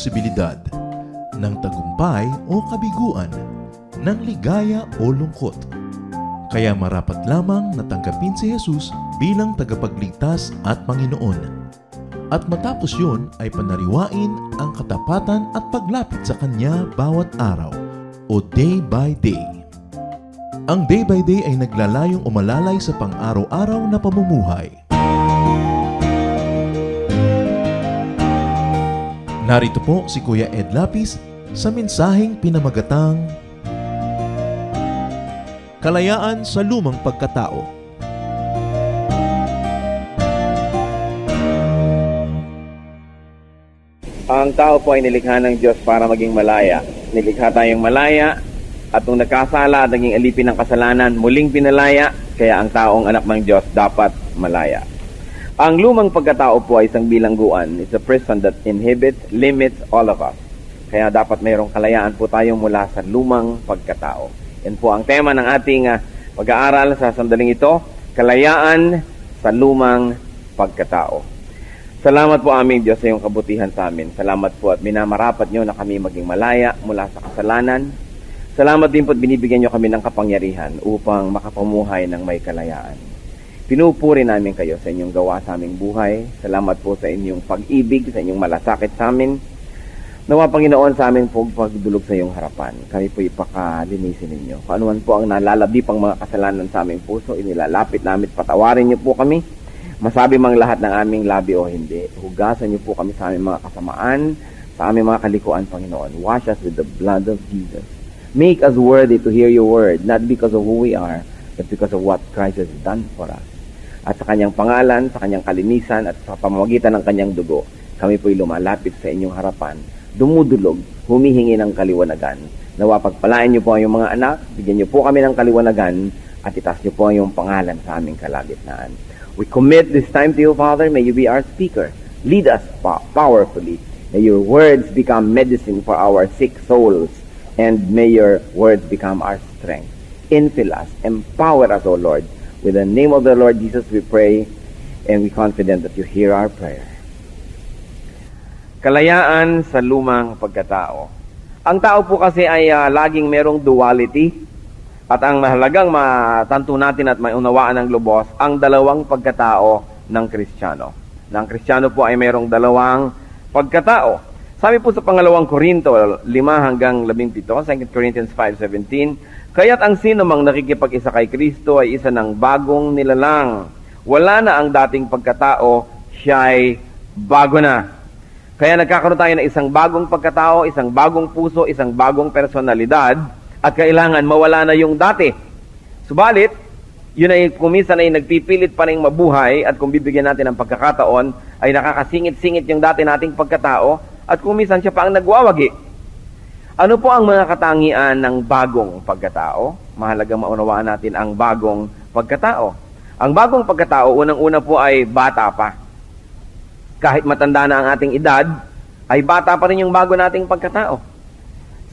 posibilidad ng tagumpay o kabiguan, ng ligaya o lungkot. Kaya marapat lamang na tanggapin si Jesus bilang tagapagligtas at Panginoon. At matapos yun ay panariwain ang katapatan at paglapit sa Kanya bawat araw o day by day. Ang day by day ay naglalayong umalalay sa pang-araw-araw na pamumuhay. Narito po si Kuya Ed Lapis sa mensaheng pinamagatang Kalayaan sa Lumang Pagkatao. Ang tao po ay nilikha ng Diyos para maging malaya. Nilikha tayong malaya at nung nagkasala at naging alipin ng kasalanan, muling pinalaya, kaya ang taong anak ng Diyos dapat malaya. Ang lumang pagkatao po ay isang bilangguan. It's a prison that inhibits, limits all of us. Kaya dapat mayroong kalayaan po tayo mula sa lumang pagkatao. Yan po ang tema ng ating pag-aaral sa sandaling ito, kalayaan sa lumang pagkatao. Salamat po aming Diyos sa iyong kabutihan sa amin. Salamat po at minamarapat nyo na kami maging malaya mula sa kasalanan. Salamat din po at binibigyan nyo kami ng kapangyarihan upang makapamuhay ng may kalayaan. Pinupuri namin kayo sa inyong gawa sa aming buhay. Salamat po sa inyong pag-ibig, sa inyong malasakit sa amin. Nawa Panginoon sa aming pagdulog sa iyong harapan. Kami po ipakalinisin ninyo. Kung anuman po ang nalalabdi pang mga kasalanan sa aming puso, inilalapit namin, patawarin niyo po kami. Masabi mang lahat ng aming labi o hindi. Hugasan niyo po kami sa aming mga kasamaan, sa aming mga kalikuan, Panginoon. Wash us with the blood of Jesus. Make us worthy to hear your word, not because of who we are, but because of what Christ has done for us. At sa kanyang pangalan, sa kanyang kalinisan, at sa pamamagitan ng kanyang dugo, kami po'y lumalapit sa inyong harapan, dumudulog, humihingi ng kaliwanagan. Nawa pagpalain niyo po ang iyong mga anak, bigyan niyo po kami ng kaliwanagan, at itaas niyo po ang iyong pangalan sa aming kalagitnaan. We commit this time to you, Father. May you be our speaker. Lead us powerfully. May your words become medicine for our sick souls, and may your words become our strength. Infill us, empower us, O Lord. With the name of the Lord Jesus we pray, and we confident that you hear our prayer. Kalayaan sa lumang pagkatao. Ang tao po kasi ay laging merong duality, at ang mahalagang matanto natin at maunawaan ng lubos, ang dalawang pagkatao ng Kristiyano. Ang Kristiyano po ay merong dalawang pagkatao. Sabi po sa pangalawang Korinto 5 hanggang 17, 2 Corinthians 5:17, kaya't ang sino mang nakikipag-isa kay Kristo ay isa ng bagong nilalang. Wala na ang dating pagkatao, siya'y bago na. Kaya nagkakaroon tayo ng isang bagong pagkatao, isang bagong puso, isang bagong personalidad, at kailangan mawala na yung dati. Subalit, yun ay kuminsan ay nagpipilit pa rin mabuhay, at kung bibigyan natin ng pagkakataon, ay nakakasingit-singit yung dati nating pagkatao, at kuminsan siya pa ang nagwawagi. Ano po ang mga katangian ng bagong pagkatao? Mahalagang maunawaan natin ang bagong pagkatao. Ang bagong pagkatao, unang-una po ay bata pa. Kahit matanda na ang ating edad, ay bata pa rin yung bago nating pagkatao.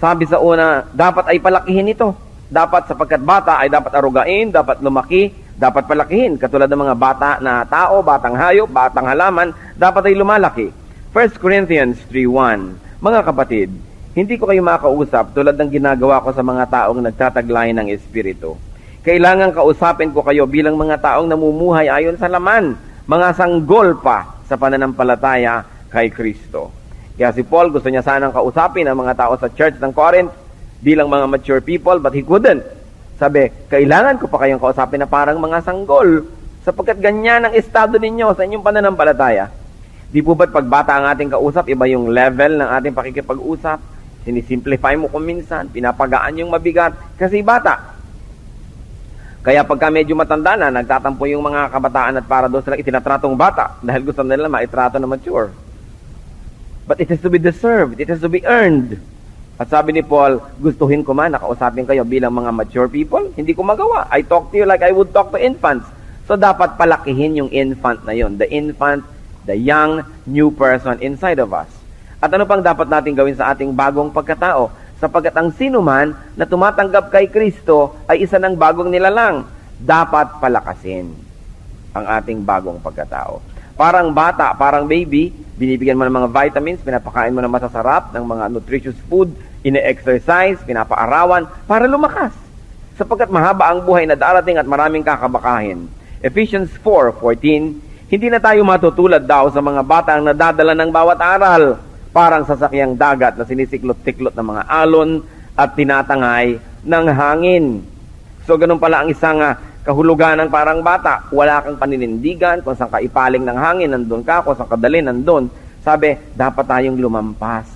Sabi sa una, dapat ay palakihin ito. Dapat sapagkat bata ay dapat arugain, dapat lumaki, dapat palakihin. Katulad ng mga bata na tao, batang hayop, batang halaman, dapat ay lumalaki. 1 Corinthians 3:1, mga kapatid, hindi ko kayo makausap tulad ng ginagawa ko sa mga taong nagtataglay ng Espiritu. Kailangan kausapin ko kayo bilang mga taong namumuhay ayon sa laman, mga sanggol pa sa pananampalataya kay Kristo. Kaya si Paul gusto niya sanang kausapin ang mga tao sa church ng Corinth bilang mga mature people, but he couldn't. Sabi, kailangan ko pa kayong kausapin na parang mga sanggol sapagkat ganyan ang estado ninyo sa inyong pananampalataya. Di po ba't pagbata ang ating kausap, iba yung level ng ating pakikipag-usap? Sinisimplify mo kung minsan, pinapagaan yung mabigat kasi bata. Kaya pagka medyo matanda na, nagtatampo yung mga kabataan at para doon sila itinatratong bata dahil gusto nila maitrato na mature. But it has to be deserved, it has to be earned. At sabi ni Paul, gustuhin ko man, nakausapin kayo bilang mga mature people, hindi ko magawa. I talk to you like I would talk to infants. So dapat palakihin yung infant na yun. The infant, the young, new person inside of us. At ano pang dapat natin gawin sa ating bagong pagkatao? Sapagkat ang sino man na tumatanggap kay Kristo ay isa ng bagong nilalang. Dapat palakasin ang ating bagong pagkatao. Parang bata, parang baby, binibigyan mo ng mga vitamins, pinapakain mo ng masasarap, ng mga nutritious food, ine-exercise, pinapaarawan, para lumakas. Sapagkat mahaba ang buhay na darating at maraming kakabakahin. Ephesians 4:14, hindi na tayo matutulad daw sa mga batang nadadala ng bawat aral, parang sasakyang dagat na sinisiklot-siklot ng mga alon at tinatangay ng hangin. So ganun pala ang isang kahulugan ng parang bata. Wala kang paninindigan, kung saan ka ipaling ng hangin, nandun ka, kung saan ka dalhin, nandun. Sabi, dapat tayong lumampas.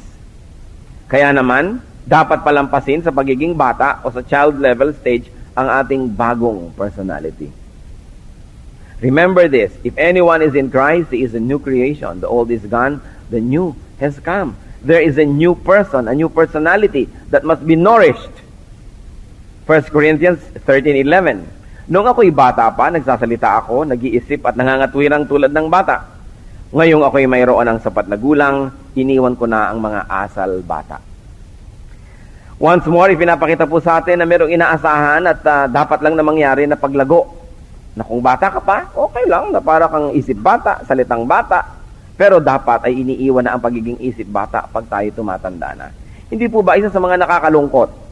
Kaya naman, dapat palampasin sa pagiging bata o sa child level stage ang ating bagong personality. Remember this, if anyone is in Christ, he is a new creation. The old is gone, the new has come. There is a new person, a new personality that must be nourished. 1 Corinthians 13:11. Noong ako'y bata pa, nagsasalita ako, nag-iisip at nangangatwirang tulad ng bata. Ngayong ako'y mayroon ng sapat na gulang, iniwan ko na ang mga asal bata. Once more, ipinapakita po sa atin na mayroong inaasahan at dapat lang na mangyari na paglago. Na kung bata ka pa, okay lang, na para kang isip bata, salitang bata. Pero dapat ay iniiwan na ang pagiging isip bata pag tayo tumatanda na. Hindi po ba isa sa mga nakakalungkot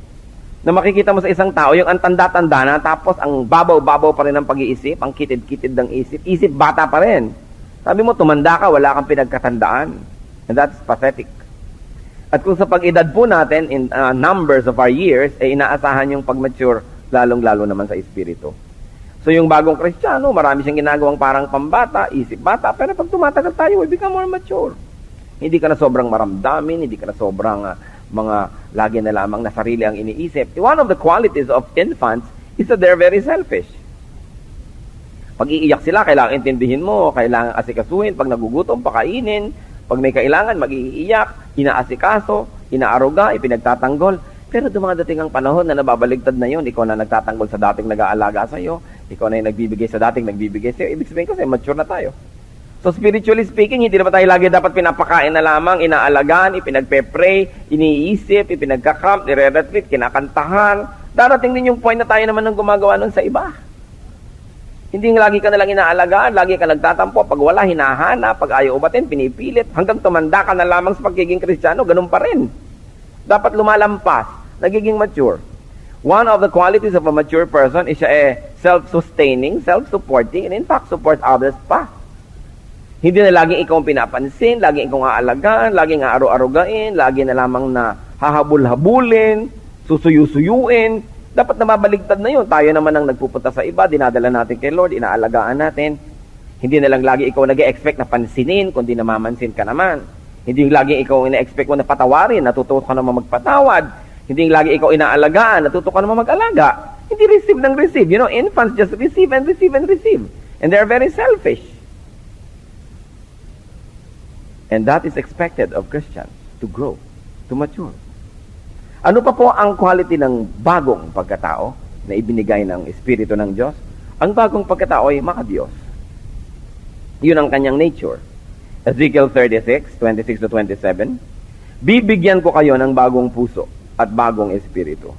na makikita mo sa isang tao yung ang tanda-tanda na tapos ang babaw-babaw pa rin ng pag-iisip, ang kitid-kitid ng isip bata pa rin. Sabi mo, tumanda ka, wala kang pinagkatandaan. And that's pathetic. At kung sa pag-edad po natin, in numbers of our years, ay inaasahan yung pag-mature, lalong-lalo naman sa espiritu. So yung bagong Kristiyano, marami siyang ginagawang parang pambata, isip bata, pero pag tumatagal tayo, we become more mature. Hindi ka na sobrang maramdamin, hindi ka na sobrang mga lagi na lamang na sarili ang iniisip. One of the qualities of infants is that they're very selfish. Pag iiyak sila, kailangan intindihin mo, kailangan asikasuhin, pag nagugutom, pakainin, pag may kailangan, mag-iiyak, inaasikaso, inaaruga, ipinagtatanggol. Pero dumadating ang panahon na nababaligtad na yun, ikaw na nagtatanggol sa dating nag-aalaga sa iyo, ikaw na yung nagbibigay sa dating nagbibigay sa iyo. Ibig sabihin kasi, mature na tayo. So spiritually speaking, hindi naman tayo lagi dapat pinapakain na lamang, inaalagaan, ipinagpe-pray, iniisip, ipinagkakamp, nire-retreat, kinakantahan. Darating din yung point na tayo naman ng gumagawa nun sa iba. Hindi lagi ka nalang inaalagaan, lagi ka nagtatampo, pag wala, hinahana, pag ayaw umatin, pinipilit, hanggang tumanda ka na lamang sa pagiging Kristiyano, ganun pa rin. Dapat lumalampas, nagiging mature. One of the qualities of a mature person is siya self-sustaining, self-supporting, and in fact, support others pa. Hindi na laging ikaw ang pinapansin, laging ikaw aalagaan, laging aaru-arugain, lagi na lamang na hahabul-habulin, susuyu-suyuin. Dapat na mabaligtad na yun. Tayo naman ang nagpupunta sa iba, dinadala natin kay Lord, inaalagaan natin. Hindi na lang lagi ikaw nag-e-expect na pansinin, kundi namamansin ka naman. Hindi lagi ikaw ina-expect mo na patawarin, natututo ka naman magpatawad. Hindi lagi ikaw inaalagaan, natututo ka naman mag-alaga. Hindi receive ng receive. You know, infants just receive and receive and receive. And they're very selfish. And that is expected of Christians to grow, to mature. Ano pa po ang quality ng bagong pagkatao na ibinigay ng Espiritu ng Diyos? Ang bagong pagkatao ay makadiyos. Yun ang kanyang nature. Ezekiel 36:26-27, bibigyan ko kayo ng bagong puso at bagong espiritu.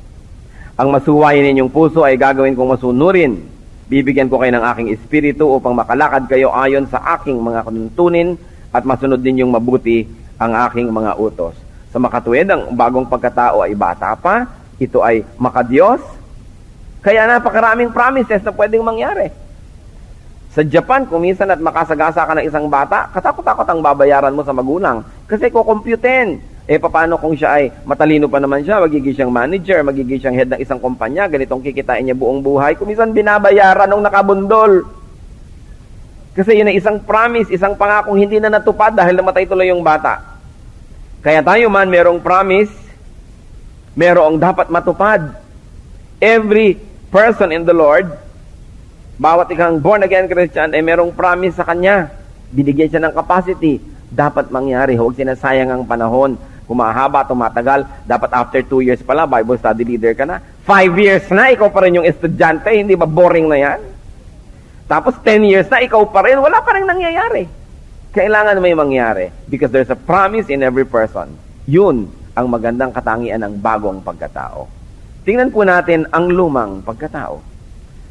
Ang masuwayin ninyong puso ay gagawin kong masunurin. Bibigyan ko kayo ng aking espiritu upang makalakad kayo ayon sa aking mga tuntunin at masunod ninyong mabuti ang aking mga utos. Sa makatuwid, ang bagong pagkatao ay bata pa, ito ay makadiyos, kaya napakaraming promises na pwedeng mangyari. Sa Japan, kung minsan at makasagasa ka ng isang bata, katakot-takot ang babayaran mo sa magulang. Kasi kukumputin. Paano kung siya ay matalino pa naman siya, magiging siyang manager, magiging siyang head ng isang kumpanya, ganitong kikitain niya buong buhay. Kung minsan binabayaran ng nakabundol. Kasi yun ay isang promise, isang pangakong hindi na natupad dahil namatay tuloy yung bata. Kaya tayo man merong promise, merong dapat matupad. Every person in the Lord, bawat ikang born-again Christian, ay merong promise sa Kanya. Binigyan siya ng capacity. Dapat mangyari. Huwag sinasayang ang panahon. Kumahaba, tumatagal. Dapat after 2 years pala, Bible study leader ka na. 5 years na, ikaw pa rin yung estudyante. Hindi ba boring na yan? Tapos 10 years na, ikaw pa rin. Wala pa rin nangyayari. Kailangan may mangyari. Because there's a promise in every person. Yun ang magandang katangian ng bagong pagkatao. Tingnan po natin ang lumang pagkatao.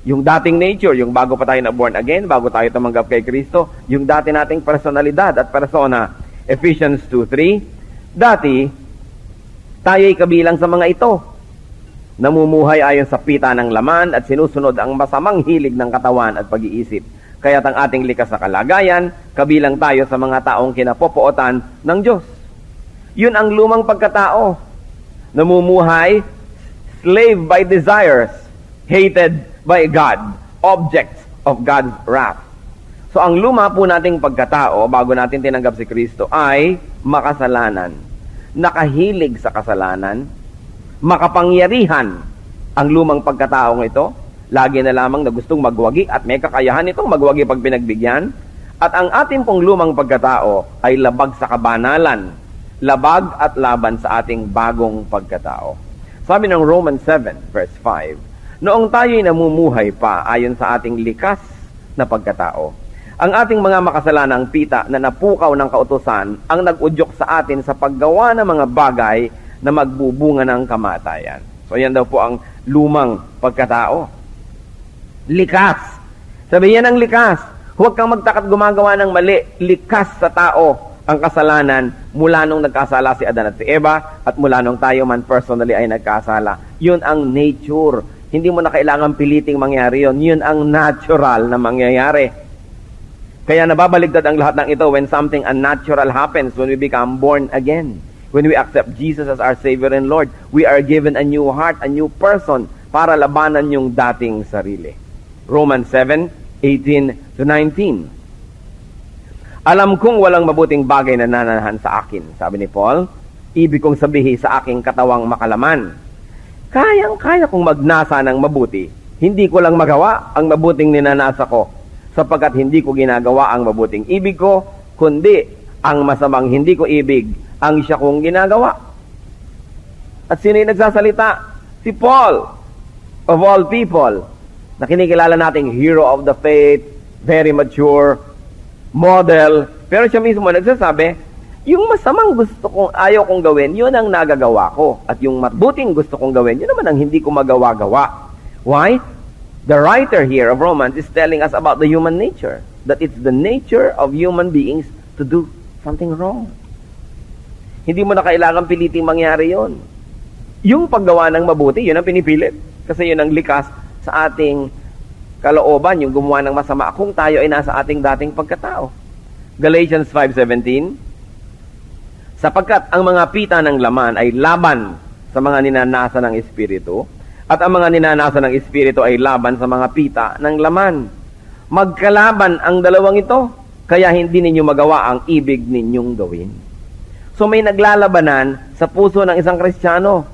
Yung dating nature, yung bago pa tayo na born again, bago tayo tumanggap kay Kristo, yung dati nating personalidad at persona, Ephesians 2:3, dati, tayo'y kabilang sa mga ito. Namumuhay ayon sa pita ng laman at sinusunod ang masamang hilig ng katawan at pag-iisip. Kaya't ang ating likas na kalagayan, kabilang tayo sa mga taong kinapopootan ng Diyos. Yun ang lumang pagkatao. Namumuhay, slave by desires, hated by God, objects of God's wrath. So ang luma po nating pagkatao, bago natin tinanggap si Kristo, ay makasalanan. Nakahilig sa kasalanan, makapangyarihan ang lumang pagkataong ito, lagi na lamang na gustong magwagi at may kakayahan itong magwagi pag pinagbigyan. At ang ating pong lumang pagkatao ay labag sa kabanalan, labag at laban sa ating bagong pagkatao. Sabi ng Romans 7 verse 5, noong tayo'y namumuhay pa ayon sa ating likas na pagkatao, ang ating mga makasalanang pita na napukaw ng kautusan ang nag-udyok sa atin sa paggawa ng mga bagay na magbubunga ng kamatayan. So yan daw po ang lumang pagkatao. Likas. Sabihin ang likas. Huwag kang magtakat gumagawa ng mali. Likas sa tao ang kasalanan mula nung nagkasala si Adan at si Eva at mula nung tayo man personally ay nagkasala. Yun ang nature. Hindi mo na kailangan piliting mangyari yun. Yun ang natural na mangyayari. Kaya nababaligtad ang lahat ng ito when something unnatural happens, when we become born again. When we accept Jesus as our Savior and Lord, we are given a new heart, a new person para labanan yung dating sarili. Romans 7:18-19. Alam kong walang mabuting bagay na nananahan sa akin, sabi ni Paul. Ibig kong sabihin sa aking katawang makalaman. Kayang-kaya kong magnasa ng mabuti. Hindi ko lang magawa ang mabuting ninanasa ko, sapagkat hindi ko ginagawa ang mabuting ibig ko, kundi ang masamang hindi ko ibig ang siya kong ginagawa. At sino yung nagsasalita? Si Paul, of all people, na kinikilala nating hero of the faith, very mature, model, pero siya mismo nagsasabi, yung masamang gusto kong ayaw kong gawin, yun ang nagagawa ko. At yung mabuting gusto kong gawin, yun naman ang hindi ko magawa-gawa. Why? The writer here of Romans is telling us about the human nature. That it's the nature of human beings to do something wrong. Hindi mo na kailangan piliting mangyari yun. Yung paggawa ng mabuti, yun ang pinipilit. Kasi yun ang likas sa ating kalooban, yung gumawa ng masama kung tayo ay nasa ating dating pagkatao. Galatians 5:17, sapagkat ang mga pita ng laman ay laban sa mga ninanasa ng Espiritu, at ang mga ninanasa ng Espiritu ay laban sa mga pita ng laman. Magkalaban ang dalawang ito, kaya hindi ninyo magawa ang ibig ninyong gawin. So may naglalabanan sa puso ng isang Kristiyano,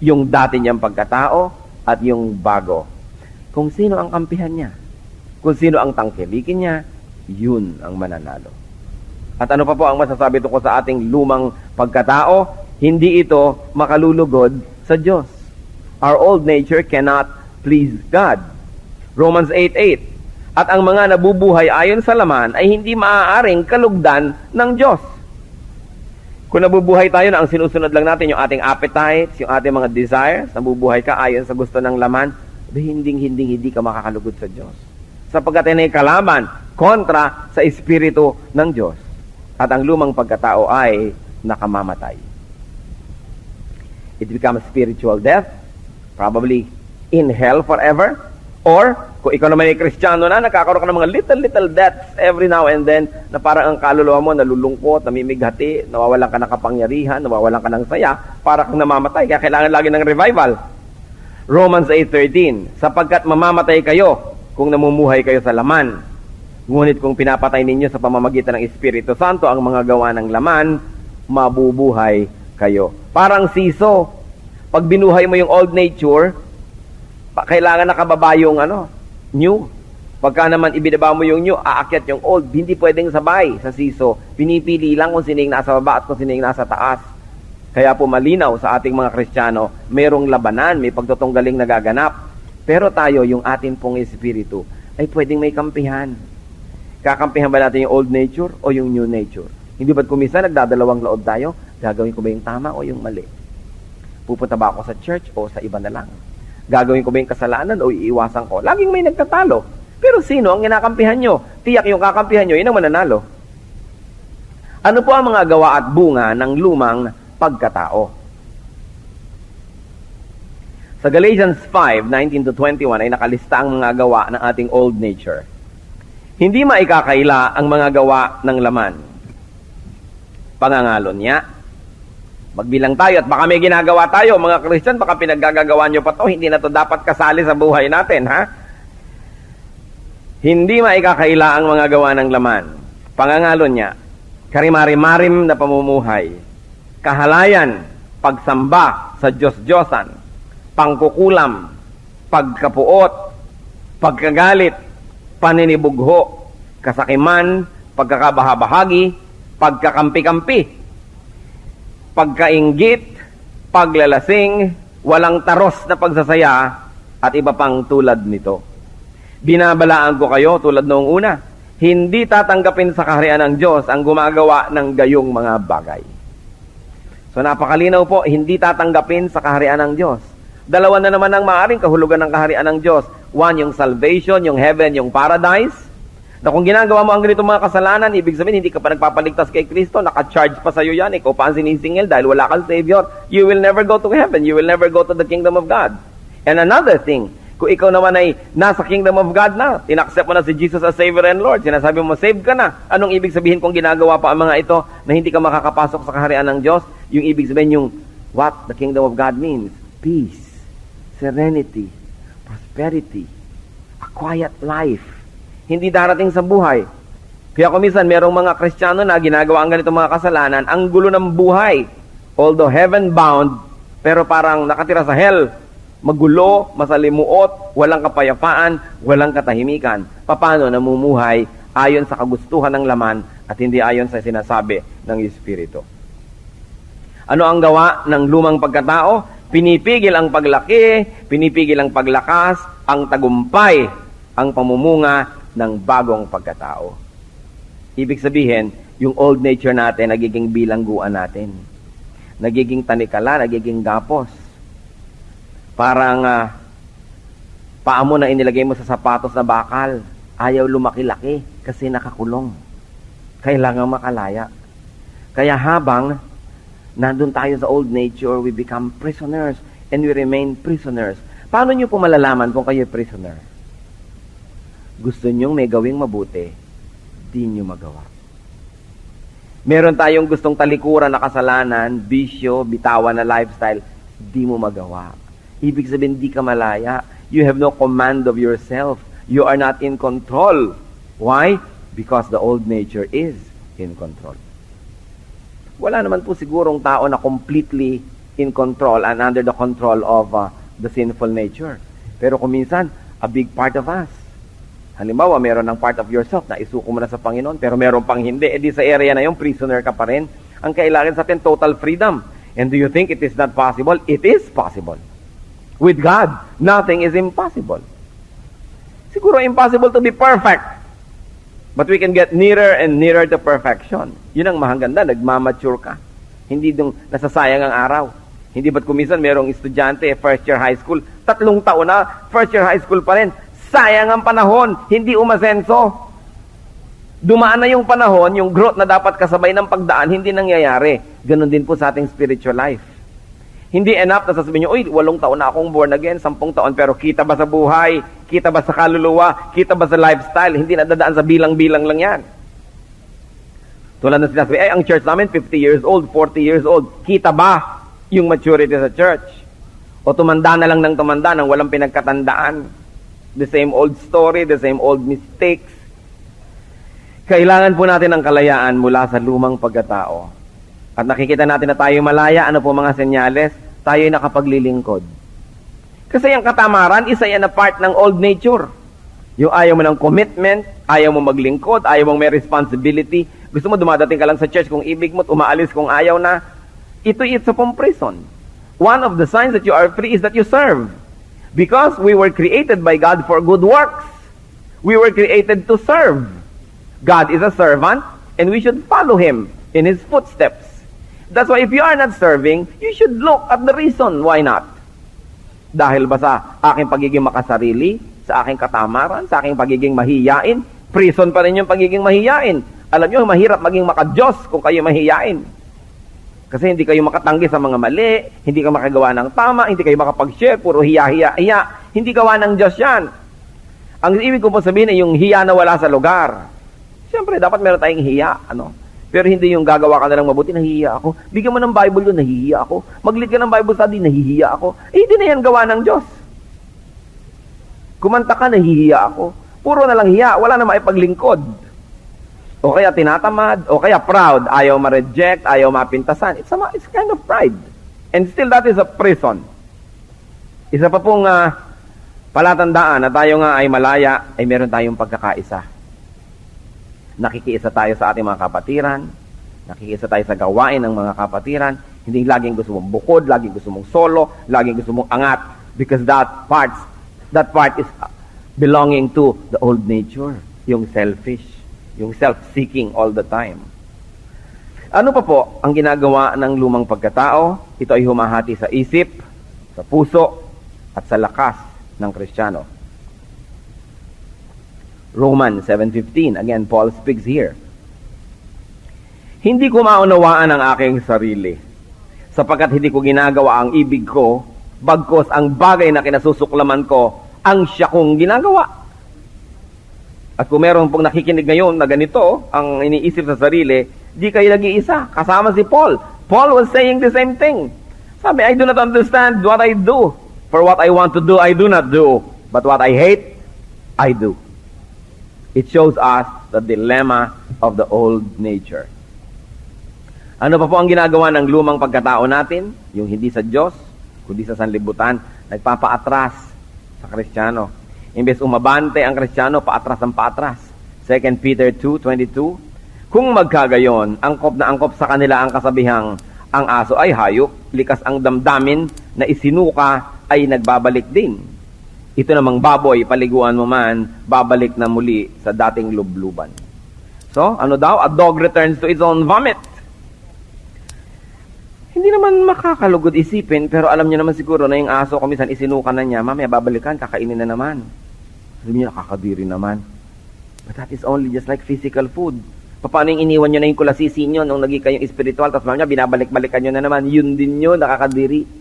yung dati niyang pagkatao at yung bago. Kung sino ang kampihan niya, kung sino ang tangkilikin niya, yun ang mananalo. At ano pa po ang masasabi tungkol sa ating lumang pagkatao? Hindi ito makalulugod sa Diyos. Our old nature cannot please God. Romans 8:8. At ang mga nabubuhay ayon sa laman ay hindi maaaring kalugdan ng Diyos. Kung nabubuhay tayo na ang sinusunod lang natin yung ating appetites, yung ating mga desires, nabubuhay ka ayon sa gusto ng laman, hindi ka makakalugod sa Diyos. Sapagkat ay kalaban kontra sa Espiritu ng Diyos. At ang lumang pagkatao ay nakamamatay. It becomes spiritual death, probably in hell forever, or kung ikaw naman ay Kristiyano na, nakakaroon ka ng mga little deaths every now and then, na parang ang kaluluwa mo nalulungkot, namimighati, nawawalan ka ng kapangyarihan, nawawalan ka ng saya, para kang namamatay, kaya kailangan lagi ng revival. Romans 8:13, sapagkat mamamatay kayo kung namumuhay kayo sa laman, ngunit kung pinapatay ninyo sa pamamagitan ng Espiritu Santo ang mga gawa ng laman, mabubuhay kayo. Parang siso, pag binuhay mo yung old nature, kailangan nakababa yung new. Pagka naman ibinaba mo yung new, aakyat yung old. Hindi pwedeng sabay sa siso. Pinipili lang kung sino yung nasa baba at kung sino yung nasa taas. Kaya po malinaw sa ating mga Kristiyano, mayroong labanan, may pagtutunggaling nagaganap. Pero tayo, yung atin pong espiritu, ay pwedeng may kampihan. Kakampihan ba natin yung old nature o yung new nature? Hindi ba't kumisa nagdadalawang loob tayo? Gagawin ko ba yung tama o yung mali? Pupunta ba ako sa church o sa iba na lang? Gagawin ko ba yung kasalanan o iiwasan ko? Laging may nagtatalo. Pero sino ang kinakampihan nyo? Tiyak yung kakampihan nyo, yun ang mananalo. Ano po ang mga gawa at bunga ng lumang pagkatao? Sa Galatians 5:19-21 ay nakalista ang mga gawa ng ating old nature. Hindi maikakaila ang mga gawa ng laman. Pangangalon niya. Magbilang tayo at baka may ginagawa tayo, mga Christian, baka pinaggagawa nyo pa to, hindi na to dapat kasali sa buhay natin, ha? Hindi maikakaila ang mga gawa ng laman. Pangangalon niya. Karimari-marim na pamumuhay. Kahalayan, pagsamba sa Diyos-Diyosan, pangkukulam, pagkapuot, pagkagalit, paninibugho, kasakiman, pagkakabahabahagi, pagkakampi-kampi, pagkainggit, paglalasing, walang taros na pagsasaya, at iba pang tulad nito. Binabalaan ko kayo tulad noong una, hindi tatanggapin sa kaharian ng Diyos ang gumagawa ng gayong mga bagay. So napakalinaw po, hindi tatanggapin sa kaharian ng Diyos. Dalawa na naman ang maaaring kahulugan ng kaharian ng Diyos. One, yung salvation, yung heaven, yung paradise. Na kung ginagawa mo ang ganito mga kasalanan, ibig sabihin, hindi ka pa nagpapaligtas kay Kristo, naka-charge pa sa'yo yan, ikaw pa ang sinisingil dahil wala kang Savior. You will never go to heaven. You will never go to the kingdom of God. And another thing, kung ikaw naman ay nasa kingdom of God na, tinaccept mo na si Jesus as Savior and Lord, sinasabi mo, saved ka na. Anong ibig sabihin kung ginagawa pa ang mga ito na hindi ka makakapasok sa kaharian ng Diyos? Yung ibig sabihin yung what the kingdom of God means. Peace, serenity, prosperity, a quiet life. Hindi darating sa buhay. Kaya kung minsan merong mga Kristiyano na ginagawa ang ganitong mga kasalanan, ang gulo ng buhay. Although heaven-bound, pero parang nakatira sa hell. Magulo, masalimuot, walang kapayapaan, walang katahimikan. Paano namumuhay ayon sa kagustuhan ng laman at hindi ayon sa sinasabi ng Espiritu? Ano ang gawa ng lumang pagkatao? Pinipigil ang paglaki, pinipigil ang paglakas, ang tagumpay, ang pamumunga ng bagong pagkatao. Ibig sabihin, yung old nature natin nagiging bilangguan natin. Nagiging tanikala, nagiging gapos. Parang paa mo na inilagay mo sa sapatos na bakal. Ayaw lumaki-laki kasi nakakulong. Kailangan makalaya. Kaya habang nandun tayo sa old nature, we become prisoners and we remain prisoners. Paano nyo po malalaman kung kayo prisoner? Gusto nyong may gawing mabuti, di nyo magawa. Meron tayong gustong talikuran na kasalanan, bisyo, bitawan na lifestyle, di mo magawa. Ibig sabihin, di ka malaya. You have no command of yourself. You are not in control. Why? Because the old nature is in control. Wala naman po sigurong tao na completely in control and under the control of the sinful nature. Pero kung minsan, a big part of us. Halimbawa, meron ng part of yourself na isuko mo na sa Panginoon, pero meron pang hindi. E di sa area na yung prisoner ka pa rin. Ang kailangan sa atin, total freedom. And do you think it is not possible? It is possible. With God, nothing is impossible. Siguro impossible to be perfect. But we can get nearer and nearer to perfection. Yun ang mahaganda, nagmamature ka. Hindi dong nasasayang ang araw. Hindi ba't kumisan merong estudyante, first year high school, 3 taon na, first year high school pa rin. Sayang ang panahon, hindi umasenso. Dumaan na yung panahon, yung growth na dapat kasabay ng pagdaan, hindi nangyayari. Ganon din po sa ating spiritual life. Hindi enough na sasabihin nyo, 8 taon na akong born again, 10 taon, pero kita ba sa buhay? Kita ba sa kaluluwa? Kita ba sa lifestyle? Hindi nadadaan sa bilang-bilang lang yan. Tulad na sinasabi, ang church namin, 50 years old, 40 years old. Kita ba yung maturity sa church? O tumanda na lang ng tumanda nang walang pinagkatandaan? The same old story, the same old mistakes. Kailangan po natin ang kalayaan mula sa lumang pagkatao. At nakikita natin na tayo malaya, ano po mga senyales? Tayo ay nakapaglilingkod. Kasi ang katamaran, isa yan na part ng old nature. Yung ayaw mo ng commitment, ayaw mo maglingkod, ayaw mong may responsibility. Gusto mo dumadating ka lang sa church kung ibig mo, umaalis kung ayaw na. It's a prison. One of the signs that you are free is that you serve. Because we were created by God for good works. We were created to serve. God is a servant, and we should follow Him in His footsteps. That's why if you are not serving, you should look at the reason why not. Dahil ba sa aking pagiging makasarili, sa aking katamaran, sa aking pagiging mahiyain? Prison pa rin yung pagiging mahiyain. Alam nyo, mahirap maging makadiyos kung kayo mahiyain. Kasi hindi kayo makatanggi sa mga mali, hindi ka makagawa ng tama, hindi kayo makapag-share, puro hiya. Hindi gawa ng Diyos yan. Ang ibig ko po sabihin ay yung hiya na wala sa lugar. Siyempre, dapat meron tayong hiya. Pero hindi yung gagawa ka na lang mabuti, nahihiya ako. Bigyan mo ng Bible yun, nahihiya ako. Mag-lead ka ng Bible study, nahihiya ako. Hindi na yan gawa ng Diyos. Kumanta ka, nahihiya ako. Puro na lang hiya, wala na maipaglingkod. O kaya tinatamad, o kaya proud, ayaw ma-reject, ayaw mapintasan. It's kind of pride. And still that is a prison. Isa pa pong palatandaan na tayo nga ay malaya, ay meron tayong pagkakaisa. Nakikiisa tayo sa ating mga kapatiran, nakikiisa tayo sa gawain ng mga kapatiran, hindi laging gusto mong bukod, laging gusto mong solo, laging gusto mong angat, because that part is belonging to the old nature, yung selfish, yung self-seeking all the time. Ano pa po ang ginagawa ng lumang pagkatao? Ito ay humahati sa isip, sa puso, at sa lakas ng Kristiyano. Romans 7:15, again, Paul speaks here. Hindi ko maunawaan ang aking sarili, sapagkat hindi ko ginagawa ang ibig ko, bagkos ang bagay na kinasusuklaman ko, ang siya kong ginagawa. At kung meron pong nakikinig ngayon na ganito, ang iniisip sa sarili, di kayo nag-iisa. Kasama si Paul. Paul was saying the same thing. Sabi, I do not understand what I do. For what I want to do, I do not do. But what I hate, I do. It shows us the dilemma of the old nature. Ano pa po ang ginagawa ng lumang pagkatao natin? Yung hindi sa Diyos, kundi sa sanlibutan, nagpapaatras sa Kristiyano. Imbes umabante ang Kristiyano, paatras ang paatras. 2 Peter 2:22. Kung magkagayon, angkop na angkop sa kanila ang kasabihang, ang aso ay hayop, likas ang damdamin na isinuka ay nagbabalik din. Ito namang baboy, paliguan mo man, babalik na muli sa dating lubluban. So, ano daw? A dog returns to its own vomit. Hindi naman makakalugod isipin, pero alam niyo naman siguro na yung aso, kung minsan isinuka na niya, mamaya babalikan, kakainin na naman. Sabi niya, nakakadiri naman. But that is only just like physical food. Paano yung iniwan nyo na yung kulasisi nyo nung naging kayong spiritual, tapos mamaya binabalik-balikan nyo na naman, yun din yun, nakakadiri.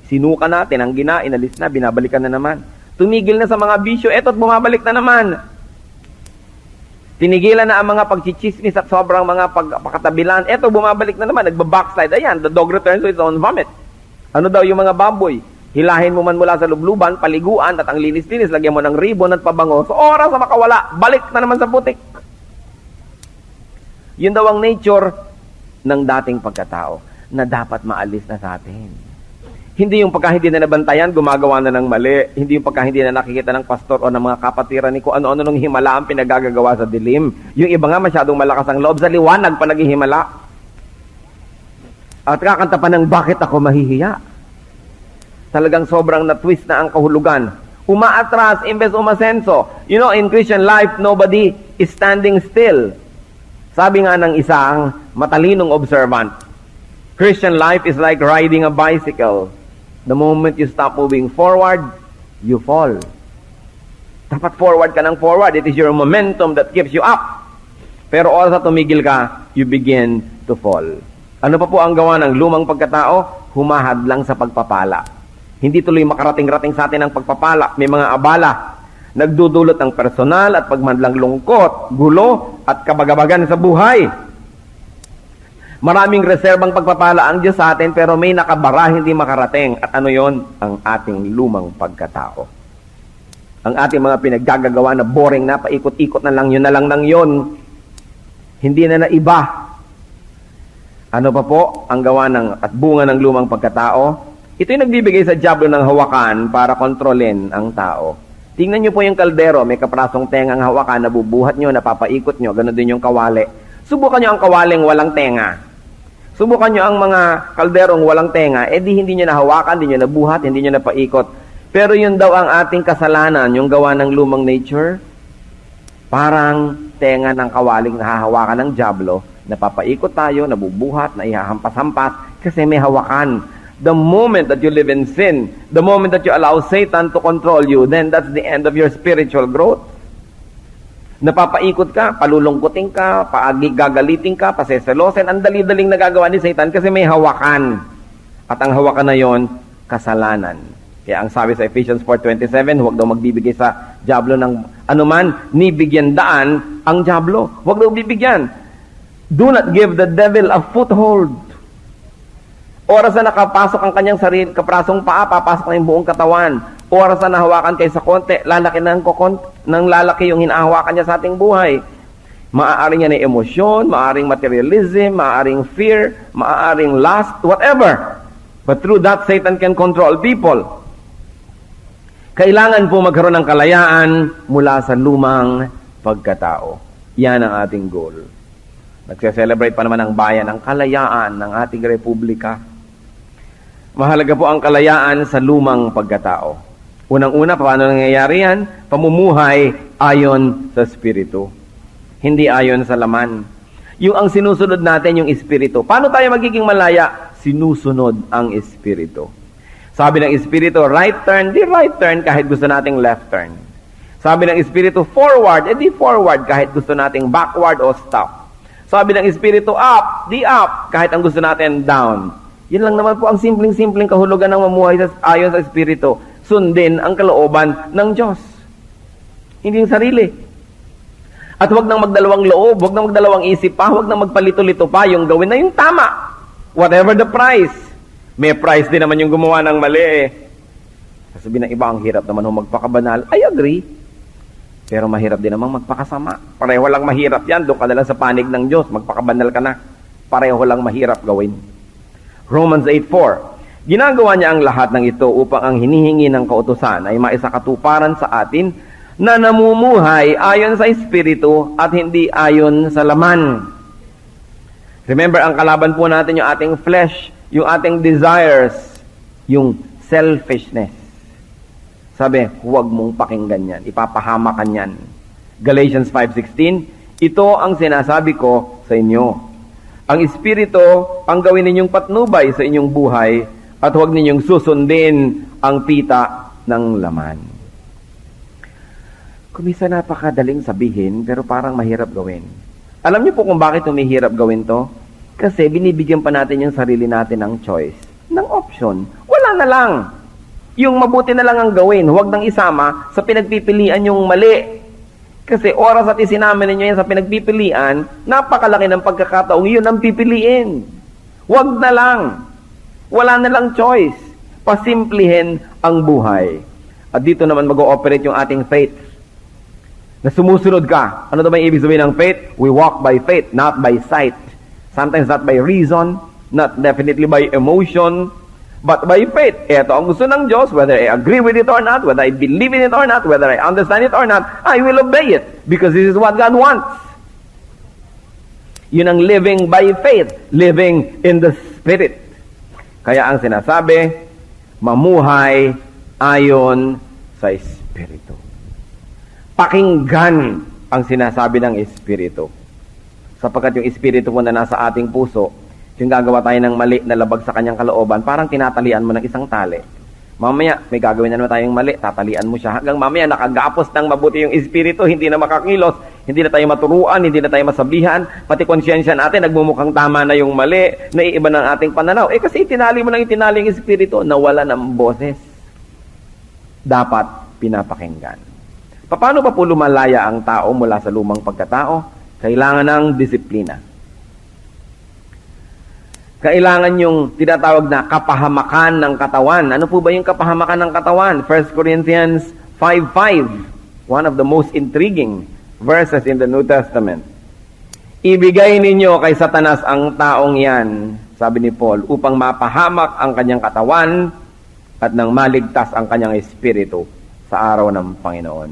Sinuka na, tinanggi na, inalis na, binabalikan na naman. Tumigil na sa mga bisyo, eto't bumabalik na naman. Tinigilan na ang mga pagchichismis at sobrang mga pagkatabilan, eto bumabalik na naman, nagbabackslide. Ayan, the dog returns to its own vomit. Ano daw yung mga baboy? Hilahin mo man mula sa lubluban, paliguan, at ang linis-linis, lagyan mo ng ribbon at pabango. So oras na makawala, balik na naman sa putik. Yun daw ang nature ng dating pagkatao na dapat maalis na sa atin. Hindi yung pagka hindi na nabantayan, gumagawa na ng mali. Hindi yung pagka hindi na nakikita ng pastor o ng mga kapatiran ni kung ano-ano nung himala ang pinagagagawa sa dilim. Yung iba nga masyadong malakas ang loob, sa liwanag pa naghihimala. At kakanta pa ng bakit ako mahihiya. Talagang sobrang na-twist na ang kahulugan. Umaatras imbes umasenso. You know, in Christian life, nobody is standing still. Sabi nga ng isang matalinong observant, Christian life is like riding a bicycle. The moment you stop moving forward, you fall. Dapat forward ka ng forward. It is your momentum that keeps you up. Pero oras na tumigil ka, you begin to fall. Ano pa po ang gawa ng lumang pagkatao? Humahad lang sa pagpapala. Hindi tuloy makarating-rating sa atin ang pagpapala. May mga abala. Nagdudulot ng personal at pagmadlang lungkot, gulo, at kabagabagan sa buhay. Maraming reserbang pagpapala ang Diyos sa atin, pero may nakabara hindi makarating. At ano yon? Ang ating lumang pagkatao. Ang ating mga pinaggagawa na boring na, paikot-ikot na lang yun ng yun. Hindi na naiba. Ano pa po ang gawa ng at bunga ng lumang pagkatao? Ito'y nagbibigay sa diablo ng hawakan para kontrolin ang tao. Tingnan nyo po yung kaldero, may kaprasong tengang hawakan, nabubuhat nyo, napapaikot nyo, ganoon din yung kawali. Subukan nyo ang kawaling walang tenga. Subukan nyo ang mga kalderong walang tenga, di hindi nyo nahawakan, hindi nyo nabuhat, hindi nyo napaikot. Pero yun daw ang ating kasalanan, yung gawa ng lumang nature, parang tenga ng kawaling nahahawakan ng diablo, napapaikot tayo, nabubuhat, naihahampas-hampas, kasi may hawakan. The moment that you live in sin, the moment that you allow Satan to control you, then that's the end of your spiritual growth. Napapaikot ka, palulungkutin ka, gagalitin ka, paseselosin. Ang dali-daling nagagawa ni Satan kasi may hawakan. At ang hawakan na yon, kasalanan. Kaya ang sabi sa Ephesians 4:27, huwag daw magbibigay sa dyablo ng anuman, ni bigyan daan ang dyablo. Huwag daw bibigyan. Do not give the devil a foothold. Oras na nakapasok ang kanyang sarili, kaprasong paa, papasok na yung buong katawan. Oras na nahawakan kayo sa konti, lalaki ng lalaki yung hinahawakan niya sa ating buhay. Maaaring yan ay emosyon, maaaring materialism, maaaring fear, maaaring lust, whatever. But through that, Satan can control people. Kailangan po magkaroon ng kalayaan mula sa lumang pagkatao. Yan ang ating goal. Nagse-celebrate pa naman ang bayan ng kalayaan ng ating republika. Mahalaga po ang kalayaan sa lumang pagkatao. Unang-una, paano nangyayari yan? Pamumuhay ayon sa Espiritu. Hindi ayon sa laman. Yung ang sinusunod natin, yung Espiritu. Paano tayo magiging malaya? Sinusunod ang Espiritu. Sabi ng Espiritu, right turn, di right turn kahit gusto nating left turn. Sabi ng Espiritu, forward, di forward kahit gusto nating backward o stop. Sabi ng Espiritu, up, di up kahit ang gusto natin down. Yan lang naman po ang simpleng-simpleng kahulugan ng mamuhay ayon sa Espiritu. Sundin ang kalooban ng Diyos. Hindi yung sarili. At huwag nang magdalawang loob, huwag nang magdalawang isip pa, huwag nang magpalito-lito pa, yung gawin na yung tama. Whatever the price. May price din naman yung gumawa ng mali eh. Sasabihin ng iba, ang hirap naman magpakabanal. I agree. Pero mahirap din naman magpakasama. Pareho lang mahirap yan. Doon ka na lang sa panig ng Diyos. Magpakabanal ka na. Pareho lang mahirap gawin. Romans 8:4. Ginagawa niya ang lahat ng ito upang ang hinihingi ng kautusan ay maisakatuparan sa atin na namumuhay ayon sa Espiritu at hindi ayon sa laman. Remember, ang kalaban po natin yung ating flesh, yung ating desires, yung selfishness. Sabi, huwag mong pakinggan yan. Ipapahamakan yan. Galatians 5:16, ito ang sinasabi ko sa inyo. Ang Espiritu ang gawin ninyong patnubay sa inyong buhay at huwag ninyong susundin ang pita ng laman. Kumisa napakadaling sabihin pero parang mahirap gawin. Alam niyo po kung bakit humihirap gawin to? Kasi binibigyan pa natin yung sarili natin ng choice, ng option. Wala na lang. Yung mabuti na lang ang gawin, huwag nang isama sa pinagpipilian yung mali. Kasi oras at isinama ninyo yan sa pinagpipilian, napakalaki ng pagkakataong yun ang pipiliin. Huwag na lang. Wala na lang choice. Pasimplihin ang buhay. At dito naman mag-ooperate yung ating faith. Na sumusunod ka. Ano naman ibig sabihin ng faith? We walk by faith, not by sight. Sometimes not by reason, not definitely by emotion, but by faith. Ito ang gusto ng Diyos, whether I agree with it or not, whether I believe in it or not, whether I understand it or not, I will obey it. Because this is what God wants. Yun ang living by faith, living in the Spirit. Kaya ang sinasabi, mamuhay ayon sa Espiritu. Pakinggan ang sinasabi ng Espiritu. Sapagkat yung Espiritu po na nasa ating puso, yung gagawa tayo ng mali na labag sa kanyang kalooban, parang tinatalian mo ng isang tali. Mamaya, may gagawin na naman tayong mali, tatalian mo siya. Hanggang mamaya, nakagapos ng mabuti yung Espiritu, hindi na makakilos, hindi na tayo maturuan, hindi na tayo masabihan, pati konsyensya natin, nagmumukhang tama na yung mali, naiiba ng ating pananaw. Kasi itinali mo lang itinali yung Espiritu, nawala ng boses. Dapat pinapakinggan. Paano pa po lumalaya ang tao mula sa lumang pagkatao? Kailangan ng disiplina. Kailangan yung tinatawag na kapahamakan ng katawan. Ano po ba yung kapahamakan ng katawan? 1 Corinthians 5:5, one of the most intriguing verses in the New Testament. Ibigay ninyo kay Satanas ang taong yan, sabi ni Paul, upang mapahamak ang kanyang katawan at nang maligtas ang kanyang espiritu sa araw ng Panginoon.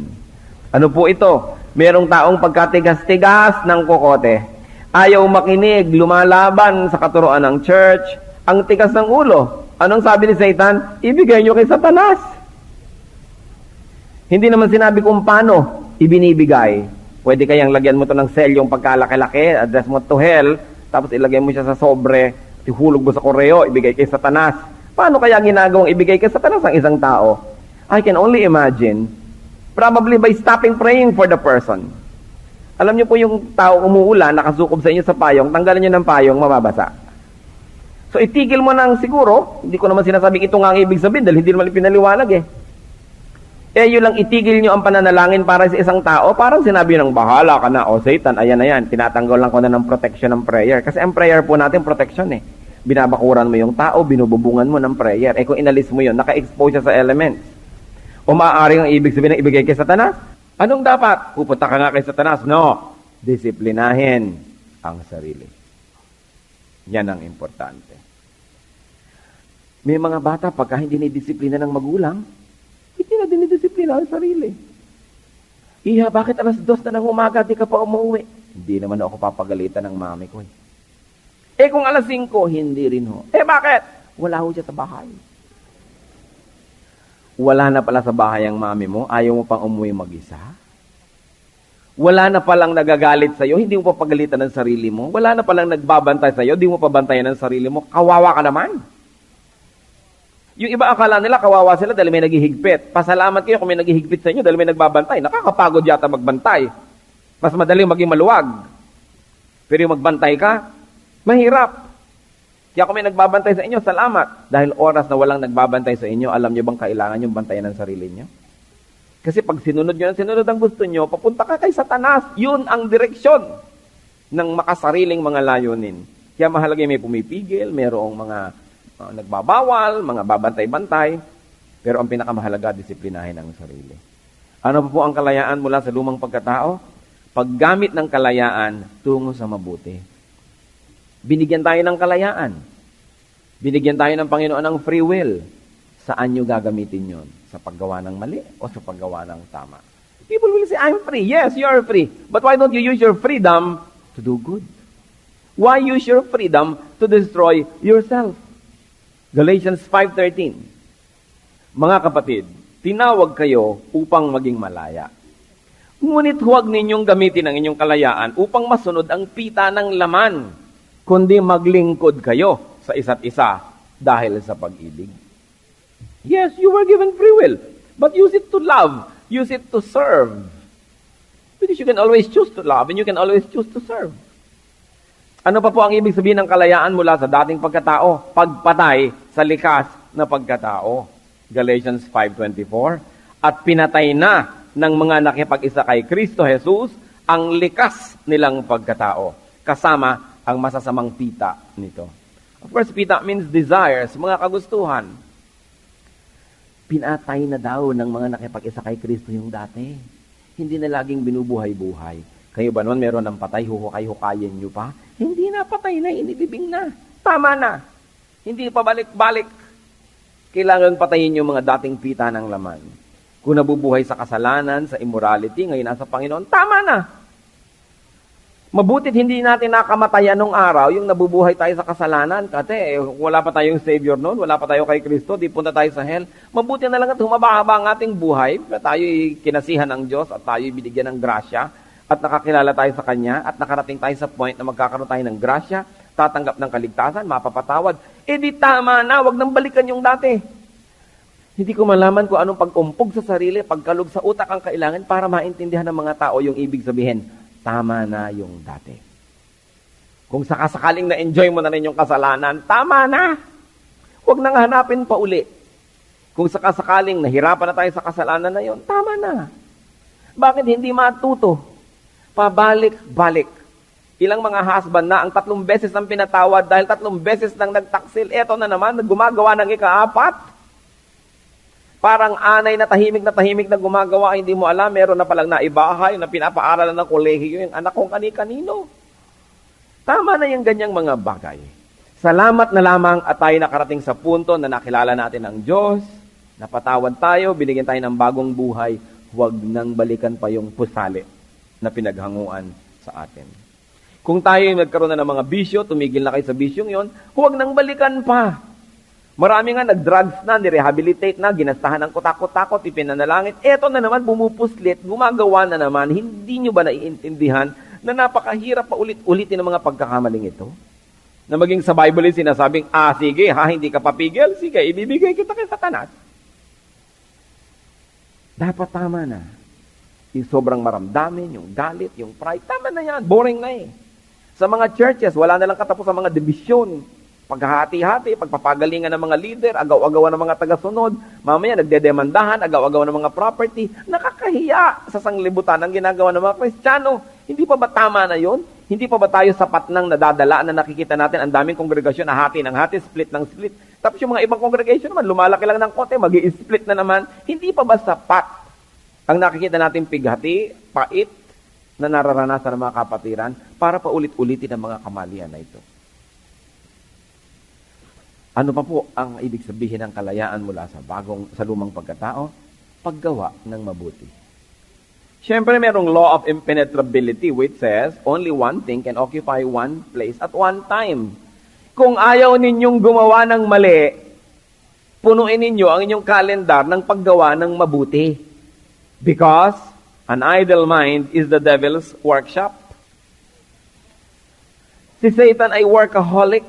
Ano po ito? Merong taong pagkatigas-tigas ng kokote, ayaw makinig, lumalaban sa katuroan ng church, ang tigas ng ulo. Anong sabi ni Satan? Ibigay nyo kay Satanas. Hindi naman sinabi kung paano ibinibigay. Pwede kayang lagyan mo to ng selyong pagkalaki-laki, address mo to hell, tapos ilagay mo siya sa sobre, ihulog mo sa koreo, ibigay kay Satanas. Paano kaya ginagawang ibigay kay Satanas ang isang tao? I can only imagine, probably by stopping praying for the person. Alam niyo po yung tao umuulan, nakasukob sa inyo sa payong, tanggalan niyo ng payong, mababasa. So itigil mo nang siguro, hindi ko naman sinasabing ito nga ang ibig sabihin dahil hindi naman pinaliwanag eh. Yun lang itigil nyo ang pananalangin para sa isang tao, parang sinabi ng bahala ka na, o Satan, ayan na yan, tinatanggal lang ko na ng protection ng prayer. Kasi ang prayer po natin, protection eh. Binabakuran mo yung tao, binububungan mo ng prayer. Kung inalis mo yun, naka-expose siya sa elements. O maaaring ang ibig sabihin ng ibigay kay Satanas? Anong dapat? Pupunta ka nga kay Satanas? No. Disiplinahin ang sarili. Yan ang importante. May mga bata, pagka hindi nidisiplina ng magulang, hindi na dinidisiplina ang sarili. Iha, bakit alas 2 na ng umaga di ka pa umuwi? Hindi naman ako papagalitan ng mami ko. Kung alas 5, hindi rin ho. Bakit? Wala ho siya sa bahay. Wala na pala sa bahay ang mami mo, ayaw mo pang umuwi mag-isa? Wala na palang nagagalit sa'yo, hindi mo pa pagalitan ng sarili mo? Wala na palang nagbabantay sa'yo, hindi mo pa bantayan ng sarili mo? Kawawa ka naman. Yung iba akala nila kawawa sila dahil may naghihigpit. Pasalamat kayo kung may naghihigpit sa inyo dahil may nagbabantay. Nakakapagod yata magbantay. Mas madaling maging maluwag. Pero yung magbantay ka, mahirap. Kaya kung may nagbabantay sa inyo, salamat. Dahil oras na walang nagbabantay sa inyo, alam nyo bang kailangan yung bantayan ng sarili nyo? Kasi pag sinunod nyo ang gusto nyo, papunta ka kay Satanas. Yun ang direksyon ng makasariling mga layunin. Kaya mahalaga may pumipigil, mayroong mga nagbabawal, mga babantay-bantay, pero ang pinakamahalaga, disiplinahin ang sarili. Ano po ang kalayaan mula sa lumang pagkatao? Paggamit ng kalayaan tungo sa mabuti. Binigyan tayo ng kalayaan. Binigyan tayo ng Panginoon ng free will. Saan nyo gagamitin yon? Sa paggawa ng mali o sa paggawa ng tama? People will say, I'm free. Yes, you are free. But why don't you use your freedom to do good? Why use your freedom to destroy yourself? Galatians 5:13. Mga kapatid, tinawag kayo upang maging malaya. Ngunit huwag ninyong gamitin ang inyong kalayaan upang masunod ang pita ng laman, kundi maglingkod kayo sa isa't isa dahil sa pag-ibig. Yes, you were given free will, but use it to love, use it to serve. Because you can always choose to love and you can always choose to serve. Ano pa po ang ibig sabihin ng kalayaan mula sa dating pagkatao? Pagpatay sa likas na pagkatao. Galatians 5:24. At pinatay na ng mga nakipag-isa kay Kristo Jesus ang likas nilang pagkatao. Kasama ang masasamang pita nito. Of course, pita means desires, mga kagustuhan. Pinatay na daw ng mga nakipag-isa kay Kristo yung dati. Hindi na laging binubuhay-buhay. Kayo ba naman meron ng patay, hukayin nyo pa? Hindi na, patay na, inilibing na. Tama na. Hindi pa balik-balik. Kailangan patayin yung mga dating pita ng laman. Kung nabubuhay sa kasalanan, sa immorality, ngayon nasa Panginoon, tama na. Mabutit hindi natin nakamatayan nung araw, yung nabubuhay tayo sa kasalanan. Kasi wala pa tayong Savior noon, wala pa tayo kay Kristo, di punta tayo sa hell. Mabuti na lang at humaba-haba ang ating buhay, tayo'y kinasihan ng Diyos at tayo'y binigyan ng grasya. At nakakilala tayo sa Kanya, at nakarating tayo sa point na magkakaroon tayo ng grasya, tatanggap ng kaligtasan, mapapatawad. Di tama na, wag nang balikan yung dati. Hindi ko malaman kung anong pag-umpog sa sarili, pagkalog sa utak ang kailangan para maintindihan ng mga tao yung ibig sabihin, tama na yung dati. Kung sakasakaling na-enjoy mo na rin yung kasalanan, tama na. Huwag nang hanapin pa uli. Kung sakasakaling nahirapan na tayo sa kasalanan na yun, tama na. Bakit hindi matuto? Pabalik-balik. Ilang mga husband na ang 3 beses nang pinatawad dahil 3 beses nang nagtaksil. Eto na naman, gumagawa ng ika-4. Parang anay na tahimik na gumagawa, hindi mo alam, meron na palang naibahay na pinapaaralan ng kolehiyo yung anak kong kani-kanino. Tama na yung ganyang mga bagay. Salamat na lamang at tayo nakarating sa punto na nakilala natin ang Diyos, napatawad tayo, binigyan tayo ng bagong buhay, huwag nang balikan pa yung pusali na pinaghanguan sa atin. Kung tayo nagkaroon na ng mga bisyo, tumigil na kayo sa bisyong yon, huwag nang balikan pa. Marami nga nag-drugs na, nirehabilitate na, ginastahan ng kutakot-takot, ipinanalangin. Eto na naman, bumupuslit, gumagawa na naman. Hindi nyo ba naiintindihan na napakahirap pa ulit-ulitin ng mga pagkakamaling ito? Na maging sa Bible sinasabing, sige hindi ka papigil, sige, ibibigay kita kay Satanas. Dapat tama na. Yung sobrang maramdamin, yung galit, yung pride, tama na yan, boring na eh. Sa mga churches, wala na lang katapos sa mga dibisyon. Paghahati-hati, pagpapagalingan ng mga leader, agaw-agawan ng mga tagasunod, mamaya nagdedemandahan, agaw-agawan ng mga property, nakakahiya sa sanglibutan ang ginagawa ng mga Kristiyano. Hindi pa ba tama na yon? Hindi pa ba tayo sapat nang nadadala na nakikita natin ang daming kongregasyon na hati ng hati, split ng split? Tapos yung mga ibang congregation naman, lumalaki lang ng konti, mag-i-split na naman. Hindi pa ba sapat ang nakikita natin pighati, pait, na nararanasan ng mga kapatiran para paulit-ulitin ang mga kamalian na ito? Ano pa po ang ibig sabihin ng kalayaan mula sa lumang pagkatao? Paggawa ng mabuti. Siyempre, merong law of impenetrability which says, only one thing can occupy one place at one time. Kung ayaw ninyong gumawa ng mali, punuin ninyo ang inyong kalendar ng paggawa ng mabuti. Because an idle mind is the devil's workshop. Si Satan ay workaholic.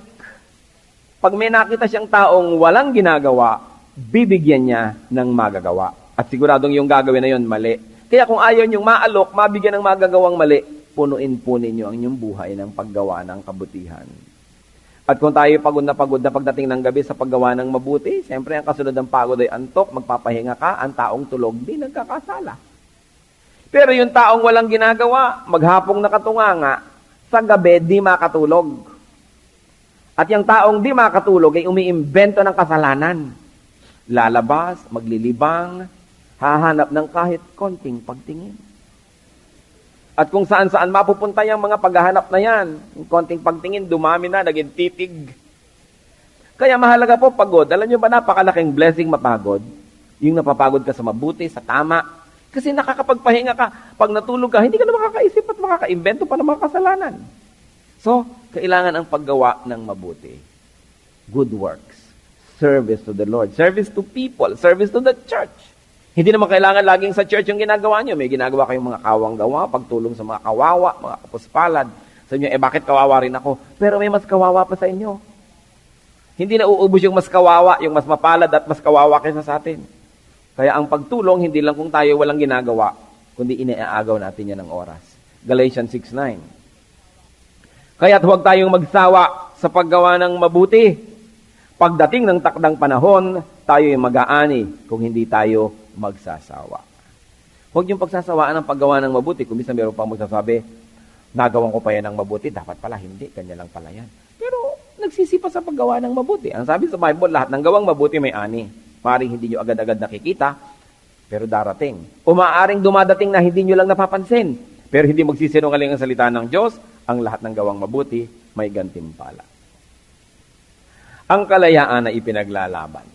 Pag may nakita siyang taong walang ginagawa, bibigyan niya ng magagawa. At siguradong yung gagawin na yun, mali. Kaya kung ayaw niyong maalok, mabigyan ng magagawang mali, punuin po ninyo ang inyong buhay ng paggawa ng kabutihan. At kung tayo pagod na pagdating ng gabi sa paggawa ng mabuti, siyempre ang kasunod ng pagod ay antok, magpapahinga ka, ang taong tulog, di nagkakasala. Pero yung taong walang ginagawa, maghapong nakatunganga, sa gabi di makatulog. At yung taong di makatulog ay umiimbento ng kasalanan. Lalabas, maglilibang, hahanap ng kahit konting pagtingin. At kung saan-saan mapupunta yung mga paghahanap na yan, yung konting pagtingin, dumami na, naging titig. Kaya mahalaga po pagod. Alam nyo ba, napakalaking blessing mapagod? Yung napapagod ka sa mabuti, sa tama. Kasi nakakapagpahinga ka. Pag natulog ka, hindi ka na makakaisip at makakaimbento pa ng mga kasalanan. So, kailangan ang paggawa ng mabuti. Good works. Service to the Lord. Service to people. Service to the church. Hindi naman kailangan laging sa church yung ginagawa nyo. May ginagawa kayong mga kawang gawa, pagtulong sa mga kawawa, mga kapuspalad. Sa inyo, bakit kawawa rin ako? Pero may mas kawawa pa sa inyo. Hindi na uubos yung mas kawawa, yung mas mapalad at mas kawawa kaysa sa atin. Kaya ang pagtulong, hindi lang kung tayo walang ginagawa, kundi iniaagaw natin yan ng oras. Galatians 6:9. Kaya't huwag tayong magsawa sa paggawa ng mabuti. Pagdating ng takdang panahon, tayo ay mag-aani kung hindi tayo magsasawa. Huwag niyong pagsasawaan ang paggawa ng mabuti. Kung minsan meron pang magsasabi, nagawan ko pa yan ng mabuti, dapat pala hindi, kanya lang pala yan. Pero nagsisipa sa paggawa ng mabuti. Ang sabi sa Bible, lahat ng gawang mabuti may ani. Maaaring hindi nyo agad-agad nakikita, pero darating. O maaaring dumadating na hindi nyo lang napapansin, pero hindi magsisinungaling ang salita ng Diyos, ang lahat ng gawang mabuti may gantimpala. Ang kalayaan ay ipinaglalaban.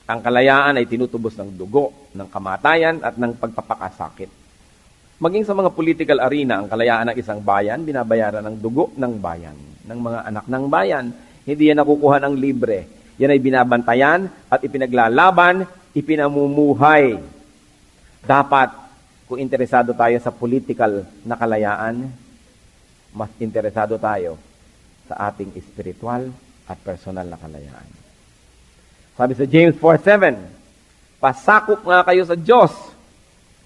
Ang kalayaan ay tinutubos ng dugo, ng kamatayan at ng pagpapakasakit. Maging sa mga political arena, ang kalayaan ng isang bayan, binabayaran ng dugo ng bayan, ng mga anak ng bayan. Hindi yan nakukuha ng libre. Yan ay binabantayan at ipinaglalaban, ipinamumuhay. Dapat, kung interesado tayo sa political na kalayaan, mas interesado tayo sa ating espiritual at personal na kalayaan. Sabi sa James 4:7, pasakop nga kayo sa Diyos,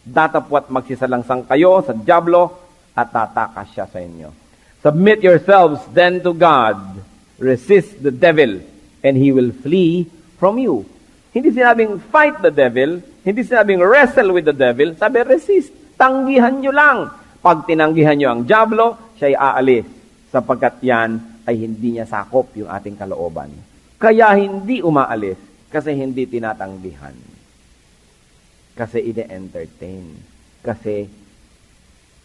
datapwat magsisalangsang kayo sa dyablo at tatakas siya sa inyo. Submit yourselves then to God, resist the devil, and he will flee from you. Hindi sinabing fight the devil, hindi sinabing wrestle with the devil, sabi resist, tanggihan nyo lang. Pag tinanggihan nyo ang dyablo, siya'y aalis, sapagkat yan ay hindi niya sakop yung ating kalooban. Kaya hindi umaalis, kasi hindi tinatanggihan. Kasi ine-entertain. Kasi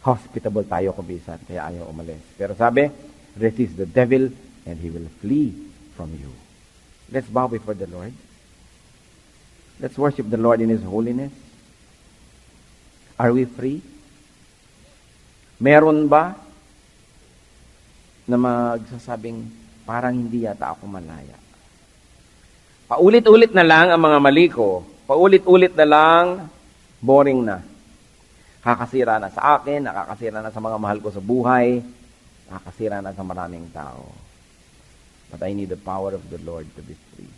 hospitable tayo kubisan, kaya ayaw umalis. Pero sabi, resist the devil and he will flee from you. Let's bow before the Lord. Let's worship the Lord in His holiness. Are we free? Meron ba na magsasabing, parang hindi yata ako malaya? Paulit-ulit na lang ang mga mali ko. Paulit-ulit na lang, boring na. Kakasira na sa akin, nakakasira na sa mga mahal ko sa buhay, nakakasira na sa maraming tao. But I need the power of the Lord to be free.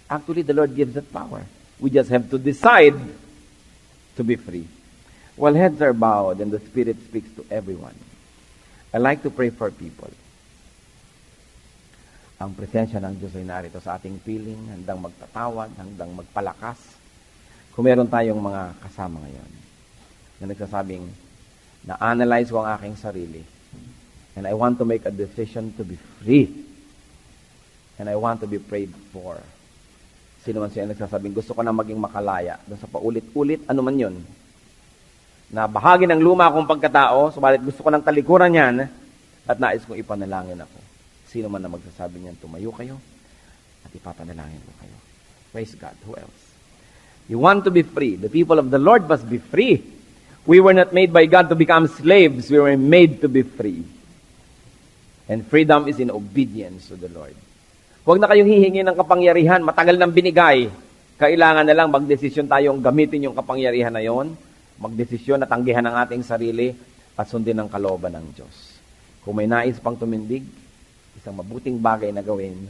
Actually, the Lord gives that power. We just have to decide to be free. While heads are bowed and the Spirit speaks to everyone, I like to pray for people. Ang presensya ng Diyos ay narito sa ating piling, handang magtatawag, handang magpalakas. Kung meron tayong mga kasama ngayon na nagsasabing, na-analyze ko ang aking sarili and I want to make a decision to be free and I want to be prayed for. Sino man siya nagsasabing, gusto ko na maging makalaya. Doon sa paulit-ulit, ano man yun, na bahagi ng luma akong pagkatao, subalit gusto ko ng talikuran yan at nais kong ipanalangin ako. Sino man na magsasabi niyan, tumayo kayo at ipapanalangin ko kayo. Praise God. Who else? You want to be free. The people of the Lord must be free. We were not made by God to become slaves. We were made to be free. And freedom is in obedience to the Lord. Huwag na kayong hihingi ng kapangyarihan. Matagal nang binigay. Kailangan na lang magdesisyon tayong gamitin yung kapangyarihan na yon. Magdesisyon na tanggihan ang ating sarili at sundin ang kalooban ng Diyos. Kung may nais pang tumindig, isang mabuting bagay na gawin,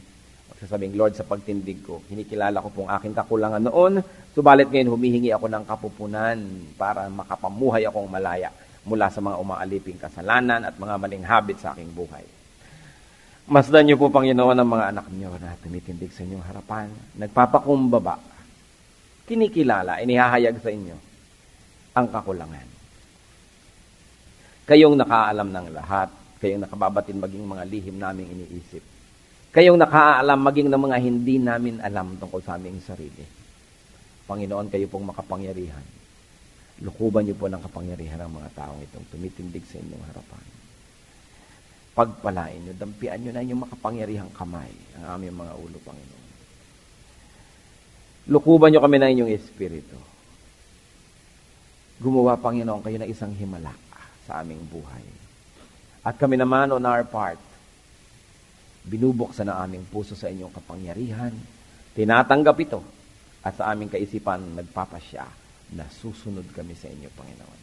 magsasabing, Lord, sa pagtindig ko, kinikilala ko pong aking kakulangan noon, subalit ngayon humihingi ako ng kapupunan para makapamuhay akong malaya mula sa mga umaaliping kasalanan at mga maling habit sa aking buhay. Masdan niyo po, Panginoon, ang mga anak niyo na tumitindig sa inyong harapan, nagpapakumbaba, kinikilala, inihahayag sa inyo ang kakulangan. Kayong nakaalam ng lahat, kayong nakababatin maging mga lihim naming iniisip. Kayong nakaalam maging ng mga hindi namin alam tungkol sa aming sarili. Panginoon, kayo pong makapangyarihan. Lukuban niyo po ng kapangyarihan ng mga taong itong tumitindig sa inyong harapan. Pagpalain niyo, dampian niyo na inyong makapangyarihang kamay ang aming mga ulo, Panginoon. Lukuban niyo kami ng inyong espiritu. Gumawa, Panginoon, kayo na isang himala sa aming buhay. At kami naman, on our part, binubuksan ang aming puso sa inyong kapangyarihan, tinatanggap ito, at sa aming kaisipan, nagpapasya na susunod kami sa inyo, Panginoon.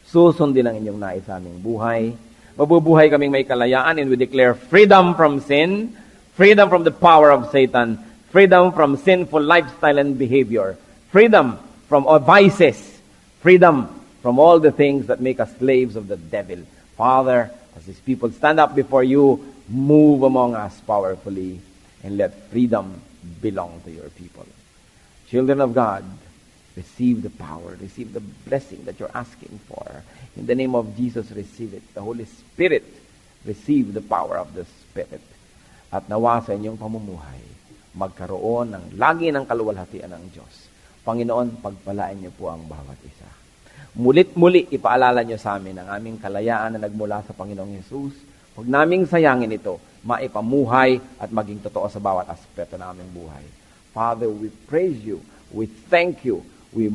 Susundin ang inyong nais sa aming buhay. Mabubuhay kaming may kalayaan, and we declare freedom from sin, freedom from the power of Satan, freedom from sinful lifestyle and behavior, freedom from all vices, freedom from all the things that make us slaves of the devil. Father, as these people stand up before you, move among us powerfully and let freedom belong to your people. Children of God, receive the power, receive the blessing that you're asking for. In the name of Jesus, receive it. The Holy Spirit, receive the power of the Spirit. At nawa sa inyong pamumuhay, magkaroon ng lagi ng kaluwalhatian ng Diyos. Panginoon, pagpalain niyo po ang bawat isa. Mulit-muli, ipaalala niyo sa amin ang aming kalayaan na nagmula sa Panginoong Yesus. Huwag naming sayangin ito, maipamuhay at maging totoo sa bawat aspeto ng aming buhay. Father, we praise you. We thank you. We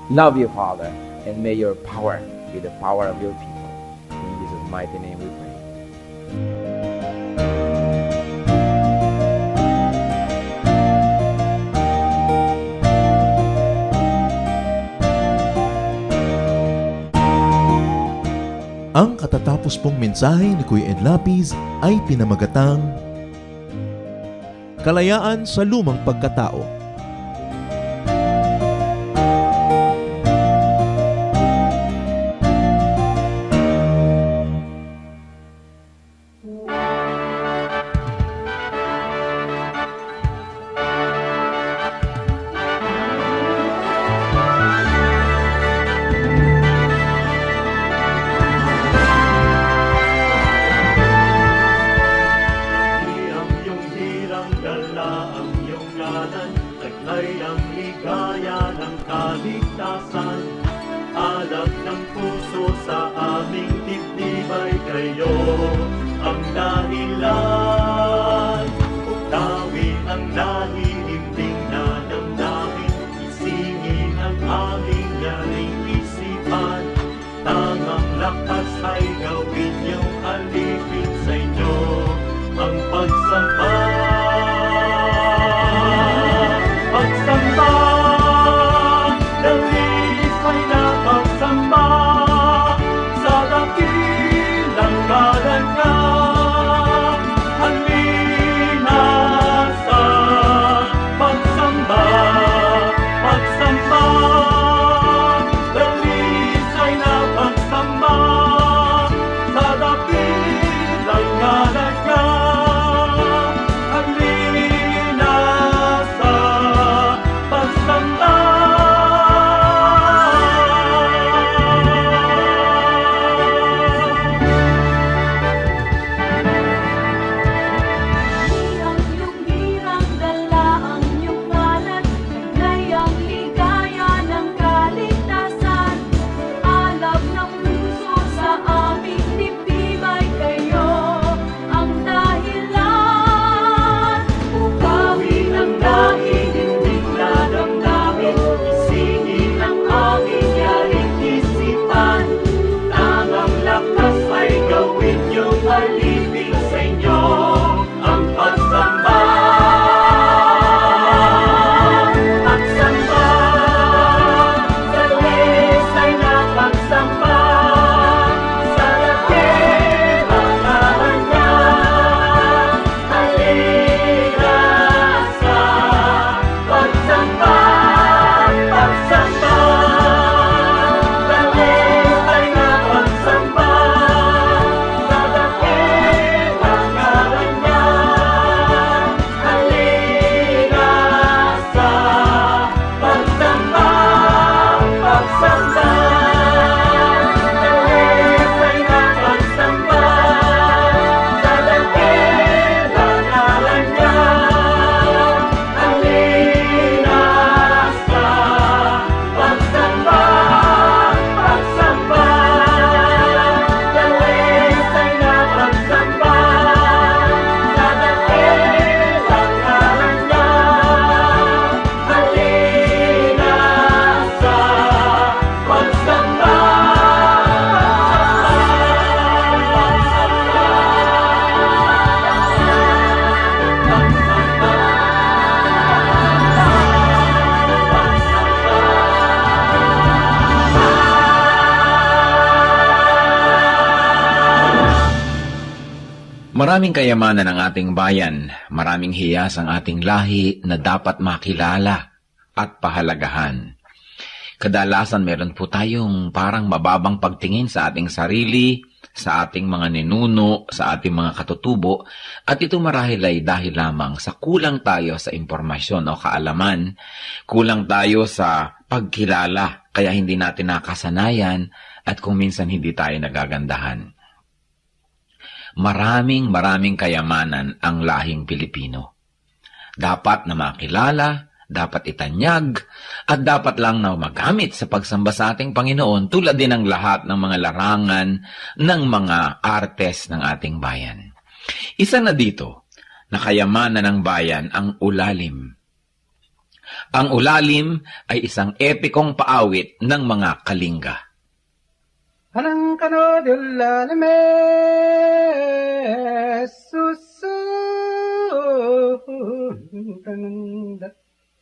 love you, Father. And may your power be the power of your people. In Jesus' mighty name we pray. Ang katatapos pong mensahe ni Kuya Ed Lapis ay pinamagatang Kalayaan sa Lumang Pagkatao. Maraming kayamanan ang ating bayan, maraming hiyas ang ating lahi na dapat makilala at pahalagahan. Kadalasan meron po tayong parang mababang pagtingin sa ating sarili, sa ating mga ninuno, sa ating mga katutubo, at ito marahil ay dahil lamang sa kulang tayo sa impormasyon o kaalaman, kulang tayo sa pagkilala, kaya hindi natin nakasanayan at kung minsan hindi tayo nagagandahan. Maraming kayamanan ang lahing Pilipino. Dapat na makilala, dapat itanyag, at dapat lang na magamit sa pagsamba sa ating Panginoon tulad din ng lahat ng mga larangan ng mga artes ng ating bayan. Isa na dito, na kayamanan ng bayan ang ulalim. Ang ulalim ay isang epikong paawit ng mga Kalinga. Anang kanodil lalame susu tanang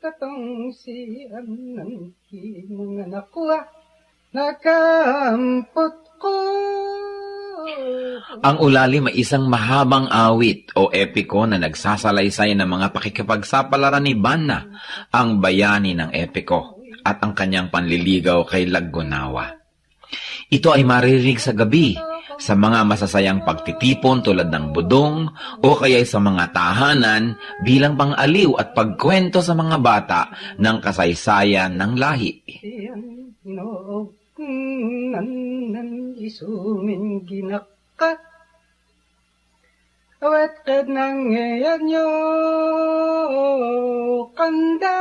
tatong si anan ki mga nakuha nakampot ko. Ang ulalim ay isang mahabang awit o epiko na nagsasalaysay ng mga pakikipagsapalaran ni Banna, ang bayani ng epiko, at ang kanyang panliligaw kay Laggunawa. Ito ay maririnig sa gabi, sa mga masasayang pagtitipon tulad ng budong o kaya sa mga tahanan bilang pang-aliw at pagkwento sa mga bata ng kasaysayan ng lahi. Nan isumin ginaka awet kad nang ngayon nyo kanda.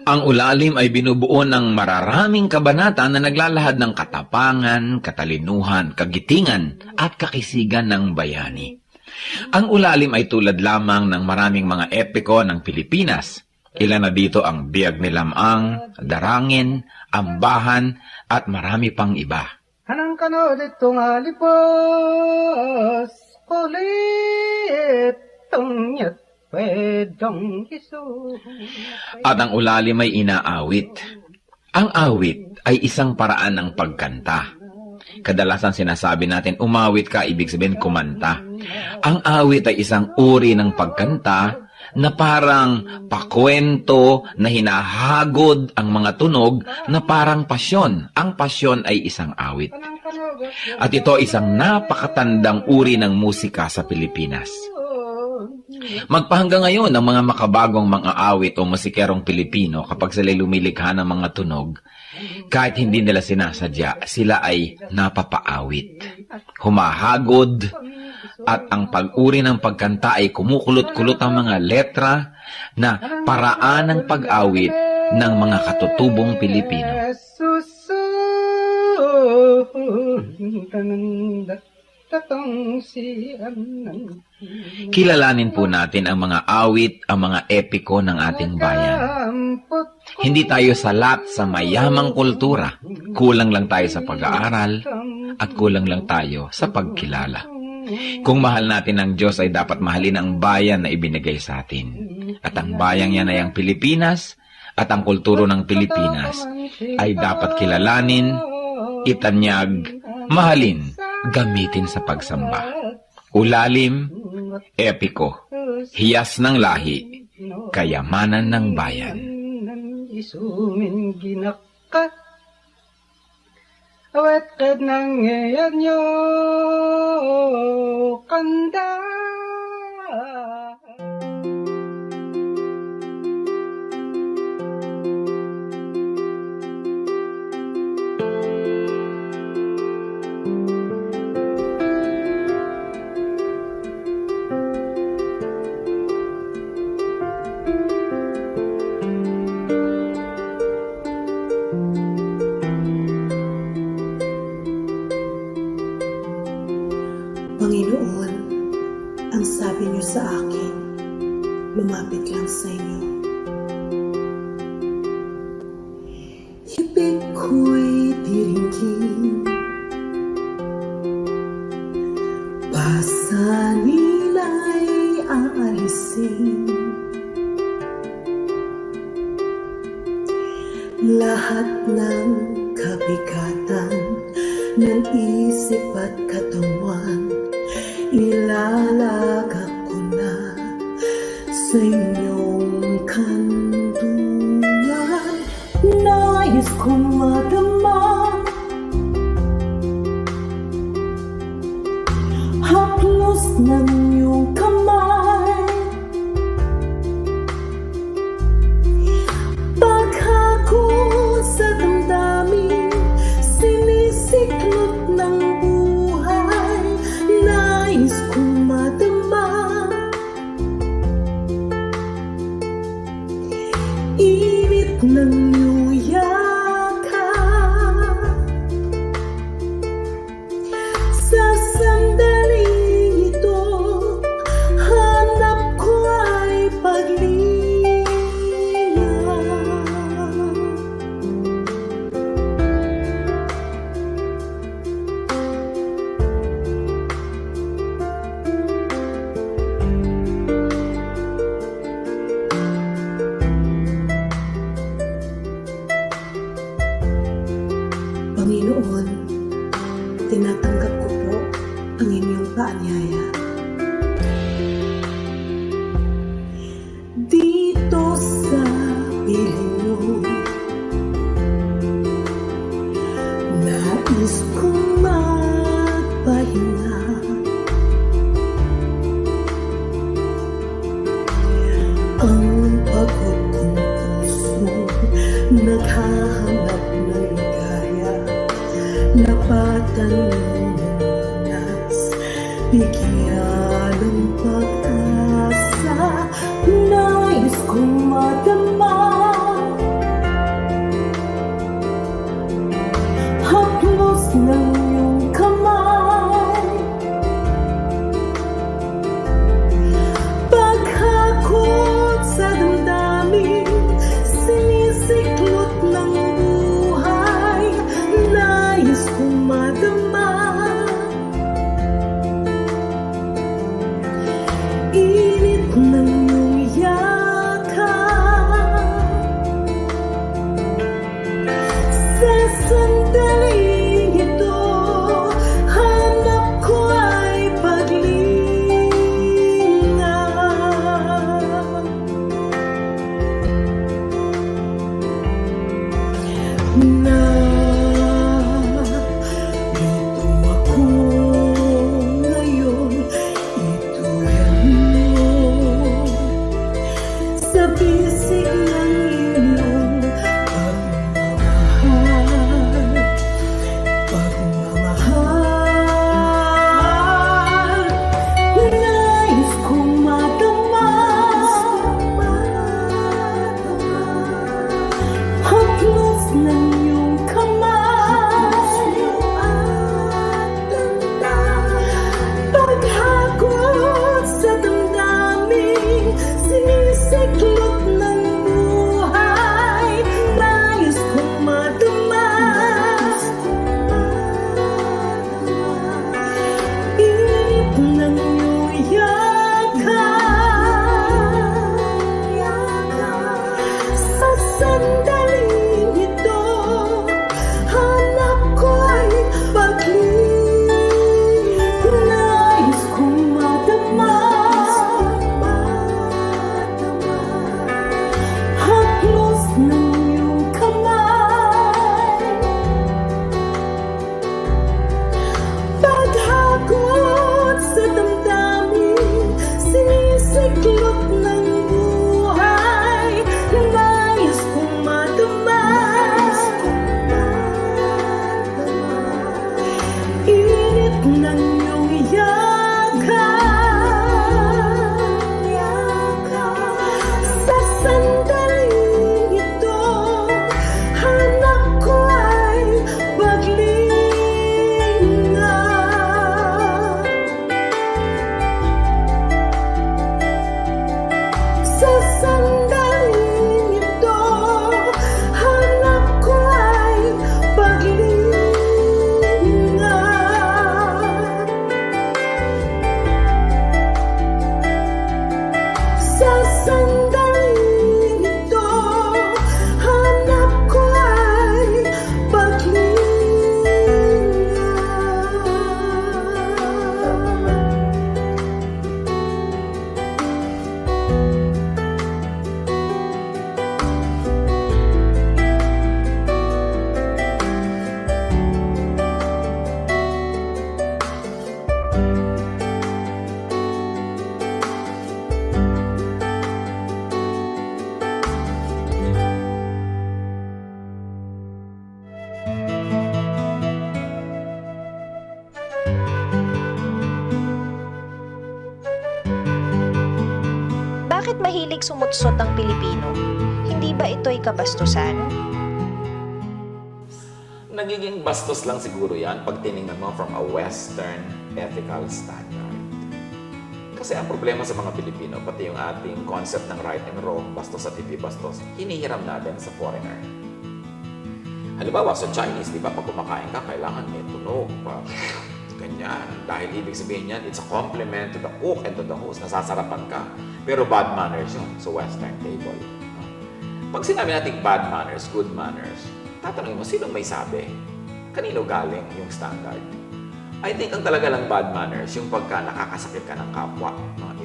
Ang ulalim ay binubuo ng mararaming kabanata na naglalahad ng katapangan, katalinuhan, kagitingan at kakisigan ng bayani. Ang ulalim ay tulad lamang ng maraming mga epiko ng Pilipinas. Ilan na dito ang Biyag ni Lamang, Darangin, Ambahan at marami pang iba. Anang kanolit tong alipos kulit tong nyat pwedong isu. At ang ulalim ay inaawit. Ang awit ay isang paraan ng pagkanta. Kadalasan sinasabi natin, umawit ka, ibig sabihin kumanta. Ang awit ay isang uri ng pagkanta na parang pakwento na hinahagod ang mga tunog na parang pasyon. Ang pasyon ay isang awit. At ito isang napakatandang uri ng musika sa Pilipinas. Magpahanggang ngayon ang mga makabagong mga awit o musikerong Pilipino kapag sila lumilikha ng mga tunog, kahit hindi nila sinasadya, sila ay napapaawit, humahagod, at ang pag-uri ng pagkanta ay kumukulot-kulot ang mga letra na paraan ng pag-awit ng mga katutubong Pilipino. Kilalanin po natin ang mga awit, ang mga epiko ng ating bayan. Hindi tayo salat sa mayamang kultura. Kulang lang tayo sa pag-aaral at kulang lang tayo sa pagkilala. Kung mahal natin ang Diyos ay dapat mahalin ang bayan na ibinigay sa atin. At ang bayang yan ay ang Pilipinas at ang kulturo ng Pilipinas ay dapat kilalanin, itanyag, mahalin, gamitin sa pagsamba. Ulalim, epiko, hiyas ng lahi, kayamanan ng bayan. Isumin ginaka awet kad nang ngayon nyo kanda. Panginoon, ang sabi niyo sa akin, lumapit lang sa inyo. Ibig ko'y diringgin, pasanin ay aalisin. Lahat ng kabigatan ng isip at katawan, ilalagak ko na sa inyong kanlungan. Nais kong madama haplos ng iyong kamay, paghako sa damdamin, sinisiklot ng buhay. Nais kong madama init ng iyong yakap. Sa sandaling ito, hanap ko ay paglinaw. Panginoon, tinatanggap ko po ang inyong paanyaya. Dito sa piling mo, nais kong magpahinga. Ang pagod kong puso, naghahanap ng ligaya. Napatan ng lunas, bigyan ng pag-asa. Nais kong madama haplos ng iyong kamay, paghakot sa damdamin, sinisiklot ng buhay. Nais kong madama init ng iyong yakap. Sa sandaling ito, hanap ko ay paglinaw. Narito ako ngayon, ituloy mo sa bisig ng iyong pagmamahal. Nais kong madama haplos ng iyong kamay, paghakot sa damdamin, sinisiklot ng buhay. Nais kong madama init ng iyong yakap. Sa sandaling ito, hanap ko ay paglinaw. Nais kong madama haplos ng iyong kamay, paghakot sa damdamin, sinisiklot ng buhay. Nais kong sumutsot ang Pilipino, hindi ba ito'y kabastusan? Nagiging bastos lang siguro yan pag tinignan mo from a Western ethical standard. Kasi ang problema sa mga Pilipino, pati yung ating concept ng right and wrong, bastos at hindi bastos, hinihiram natin sa foreigner. Halimbawa, sa Chinese, di ba, pag kumakain ka, kailangan may tunog pa. Ganyan. Dahil ibig sabihin yan, it's a compliment to the cook and to the host. Nasasarapan ka. Pero bad manners yun sa Western table. Pag sinabi natin bad manners, good manners, tatanungin mo, sinong may sabi? Kanino galing yung standard? I think ang talaga lang bad manners, yung pagka nakakasakit ka ng kapwa. No?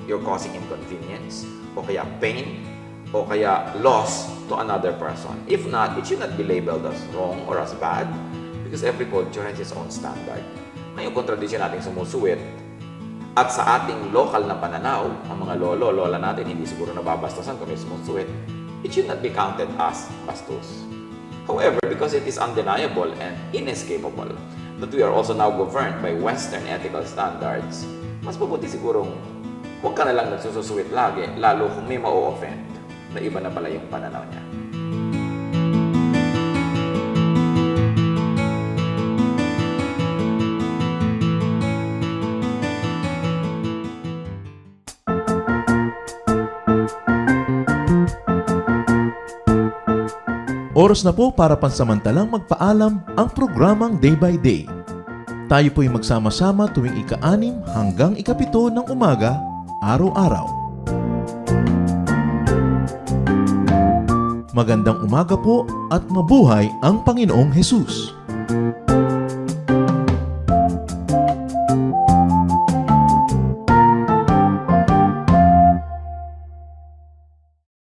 You're causing inconvenience, o kaya pain, o kaya loss to another person. If not, it should not be labeled as wrong or as bad because every culture has its own standard. Ngayon, kontradisyon natin sumusuwit at sa ating local na pananaw, ang mga lola natin hindi siguro nababastusan kung may sumusuwit, it should not be counted as bastos. However, because it is undeniable and inescapable that we are also now governed by Western ethical standards, mas mabuti sigurong huwag ka na lang nagsususuwit lagi, lalo kung may ma-offend na iba na pala yung pananaw niya. Oras na po para pansamantalang magpaalam ang programang Day by Day. Tayo po'y magsama-sama tuwing ika-6 hanggang ika-7 ng umaga, araw-araw. Magandang umaga po at mabuhay ang Panginoong Hesus!